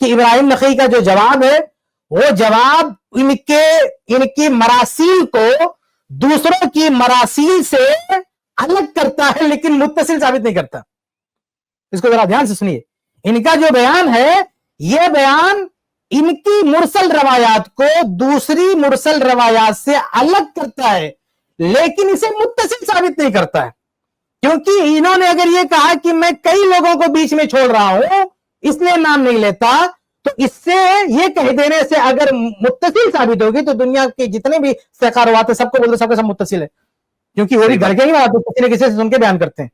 کہ ابراہیم نخعی کا جو جواب ہے وہ جواب ان کی مراسیل کو دوسروں کی مراسیل سے الگ کرتا ہے لیکن متصل ثابت نہیں کرتا. اس کو ذرا دھیان سے سنیے. ان کا جو بیان ہے یہ بیان ان کی مرسل روایات کو دوسری مرسل روایات سے الگ کرتا ہے لیکن اسے متصل ثابت نہیں کرتا ہے, کیونکہ انہوں نے اگر یہ کہا کہ میں کئی لوگوں کو بیچ میں چھوڑ رہا ہوں اس لیے نام نہیں لیتا, تو اس سے یہ کہہ دینے سے اگر متصل ثابت ہوگی تو دنیا کے جتنے بھی سیکھا روات ہیں سب کو بولتے سب کے سب متصل ہے, کیونکہ وہ بھی گھر کے ہی بات کسی نہ کسی سے سن کے بیان کرتے ہیں.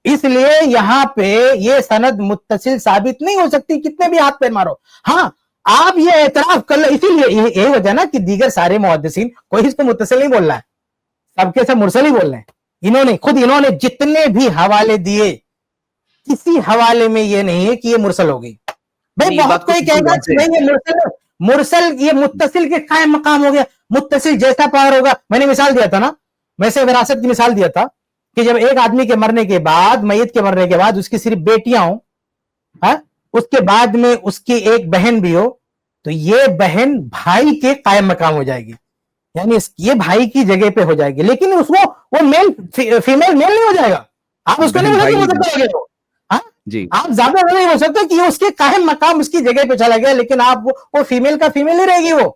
اس لیے یہاں پہ یہ سند متصل ثابت نہیں ہو سکتی کتنے بھی ہاتھ پہ مارو. ہاں آپ یہ اعتراف کر لو, اسی لیے یہی وجہ نا کہ دیگر سارے محدثین کوئی اس کو متصل نہیں بول رہا ہے, سب کے سب مرسل ہی بول رہے ہیں. انہوں نے جتنے بھی حوالے دیے کسی حوالے میں یہ نہیں ہے کہ یہ مرسل ہوگی. بھائی بہت کوئی کہے گا کہ نہیں یہ مرسل یہ متصل کے قائم مقام ہو گیا, متصل جیسا پاور ہوگا. میں نے مثال دیا تھا نا, میں سے وراثت کی مثال دیا تھا کہ جب ایک آدمی کے مرنے کے بعد, میت کے مرنے کے بعد اس کی صرف بیٹیاں ہوں, اس کے بعد میں اس کی ایک بہن بھی ہو, تو یہ بہن بھائی کے قائم مقام ہو جائے گی, یعنی یہ بھائی کی جگہ پہ ہو جائے گی, لیکن اس کو وہ میل فیمیل میل نہیں ہو جائے گا. آپ اس کو نہیں بول سکتے, آپ زیادہ نہیں ہو سکتے کہ اس کے قائم مقام اس کی جگہ پہ چلا گیا, لیکن آپ وہ فیمیل کا فیمیل ہی رہے گی وہ.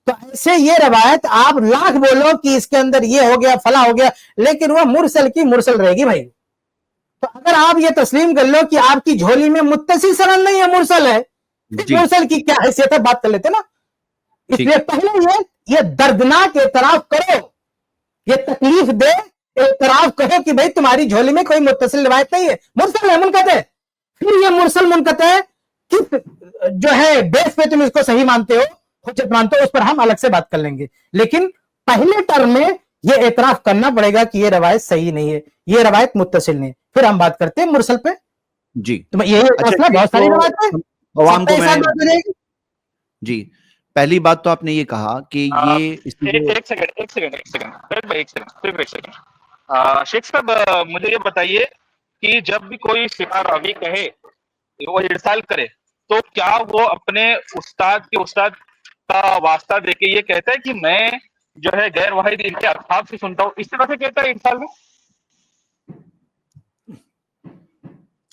تو ایسے یہ روایت آپ لاکھ بولو کہ اس کے اندر یہ ہو گیا فلاں ہو گیا, لیکن وہ مرسل کی مرسل رہے گی بھائی. تو اگر آپ یہ تسلیم کر لو کہ آپ کی جھولی میں متصل سند نہیں ہے, مرسل ہے, مرسل کی کیا حیثیت ہے بات کر لیتے نا. اس لیے پہلے یہ دردناک اعتراف کرو, یہ تکلیف دے اعتراف کرو کہ بھائی تمہاری جھولی میں کوئی متصل روایت نہیں ہے, مرسل ہے, منقطع. پھر یہ مرسل منقطع کس جو ہے بیس پہ تم اس کو صحیح مانتے ہو, حجت مانتے ہو, اس پر ہم الگ سے بات کر لیں گے. لیکن پہلے ٹرم میں یہ اعتراف کرنا پڑے گا کہ یہ روایت صحیح نہیں ہے, یہ روایت متصل نہیں ہے. پھر ہم بات کرتے ہیں مرسل پہ. جی یہ بہت ساری روایت ہے. جی پہلی بات تو آپ نے یہ کہا کہ یہ ایک سیکنڈ شیخ صاحب مجھے یہ بتائیے کہ جب بھی کوئی ثقہ راوی کہے وہ ارسال کرے تو کیا وہ اپنے استاد کا واسطہ دے کے یہ کہتا ہے کہ میں جو ہے غیر واحد ان کے اصحاب سے سنتا ہوں, اس طرح سے کہتا ہے ارسال میں؟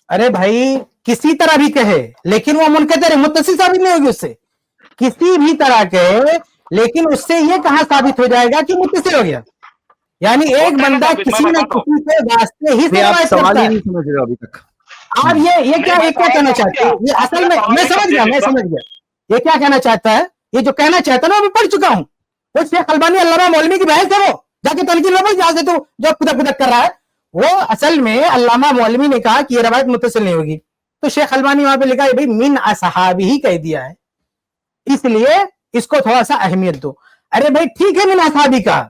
ارے بھائی کسی طرح بھی کہے لیکن وہ منقطع متصل ثابت نہیں ہوگی اس سے. کسی بھی طرح کہے لیکن اس سے یہ کہاں ثابت ہو جائے گا کہ متصل ہو گیا. یعنی ایک بندہ کسی نہ کسی کے واسطے ہی سے روایت کرتا ہے. آپ یہ کیا کہنا چاہتے ہیں؟ یہ اصل میں سمجھ گیا یہ کیا کہنا چاہتا ہے. یہ جو کہنا چاہتا ہے نا میں پڑھ چکا ہوں, وہ شیخ البانی علامہ مولوی کی بحث ہے, وہ جا کے تنقید میں جہاں سے تو جو پدک کر رہا ہے, وہ اصل میں علامہ مولوی نے کہا کہ یہ روایت متصل نہیں ہوگی, تو شیخ البانی وہاں پہ لکھا ہے بھائی من اصحابہ ہی کہہ دیا ہے, اس لیے اس کو تھوڑا سا اہمیت دو. ارے بھائی ٹھیک ہے من اصحابہ کا,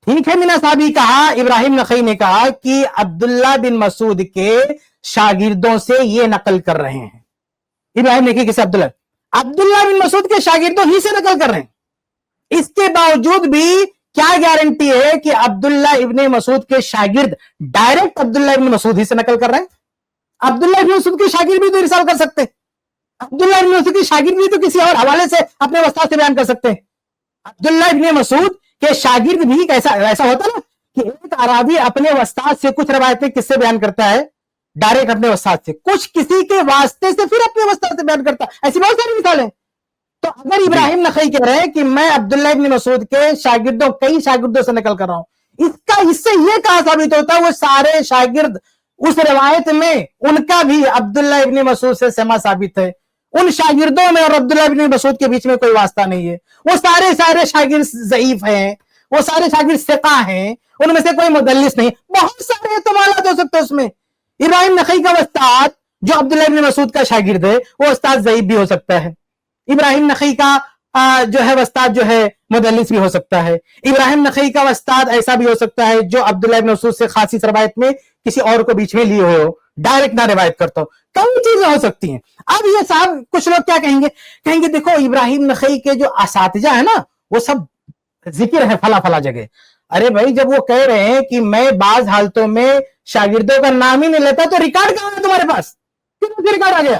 ٹھیک ہے من اصحابہ کہا. ابراہیم نخعی نے کہا کہ عبداللہ بن مسعود کے شاگردوں سے یہ نقل کر رہے ہیں. ابراہیم نخعی کسے؟ عبداللہ بن مسعود کے شاگردوں ہی سے نقل کر رہے ہیں. اس کے باوجود بھی کیا گارنٹی ہے کہ عبداللہ ابن مسعود کے شاگرد ڈائریکٹ عبداللہ ابن مسعود ہی سے نقل کر رہے ہیں؟ عبداللہ ابن مسعود کے شاگرد بھی تو ارسال کر سکتے, عبداللہ ابن مسعود کے شاگرد بھی تو کسی اور حوالے سے اپنے استاد سے بیان کر سکتے ہیں. عبداللہ ابن مسعود کے شاگرد بھی ایسا ہوتا نا کہ ایک عربی اپنے استاد سے کچھ روایتیں کس سے بیان کرتا ہے, ڈائریکٹ اپنے استاد سے, کچھ کسی کے واسطے سے پھر اپنے استاد سے بیان کرتا ہے. ایسی بہت ساری مثالیں. تو اگر ابراہیم نخعی کہہ رہے ہیں کہ میں عبداللہ ابن مسعود کے کئی شاگردوں سے نقل کر رہا ہوں, اس سے یہ کہا ثابت ہوتا ہے وہ سارے شاگرد اس روایت میں ان کا بھی عبداللہ ابن مسعود سے سما ثابت ہے. ان شاگردوں میں اور عبداللہ ابن مسعود کے بیچ میں کوئی واسطہ نہیں ہے. وہ سارے شاگرد ضعیف ہیں, وہ سارے شاگرد ثقہ ہیں, ان میں سے کوئی مدلس نہیں. بہت سارے احتمالات ہو سکتے ہیں اس میں. ابراہیم نخعی کا استاد جو عبداللہ ابن مسعود کا شاگرد ہے وہ استاد ضعیف بھی ہو سکتا ہے. ابراہیم نخعی کا جو ہے استاد جو ہے مدلس بھی ہو سکتا ہے. ابراہیم نخعی کا استاد ایسا بھی ہو سکتا ہے جو عبداللہ ابن مسعود سے خاصی روایت میں کسی اور کو بیچ میں لیے ہوئے ہو, ڈائریکٹ نہ روایت کرتا ہو. کئی چیزیں ہو سکتی ہیں. اب یہ صاحب کچھ لوگ کیا کہیں گے دیکھو ابراہیم نخعی کے جو اساتذہ ہے نا وہ سب ذکر ہے فلا جگہ. ارے بھائی جب وہ کہہ رہے ہیں کہ میں بعض حالتوں میں شاگردوں کا نام ہی نہیں لیتا تو ریکارڈ کہاں ہے تمہارے پاس؟ ریکارڈ آ گیا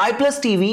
iPlus TV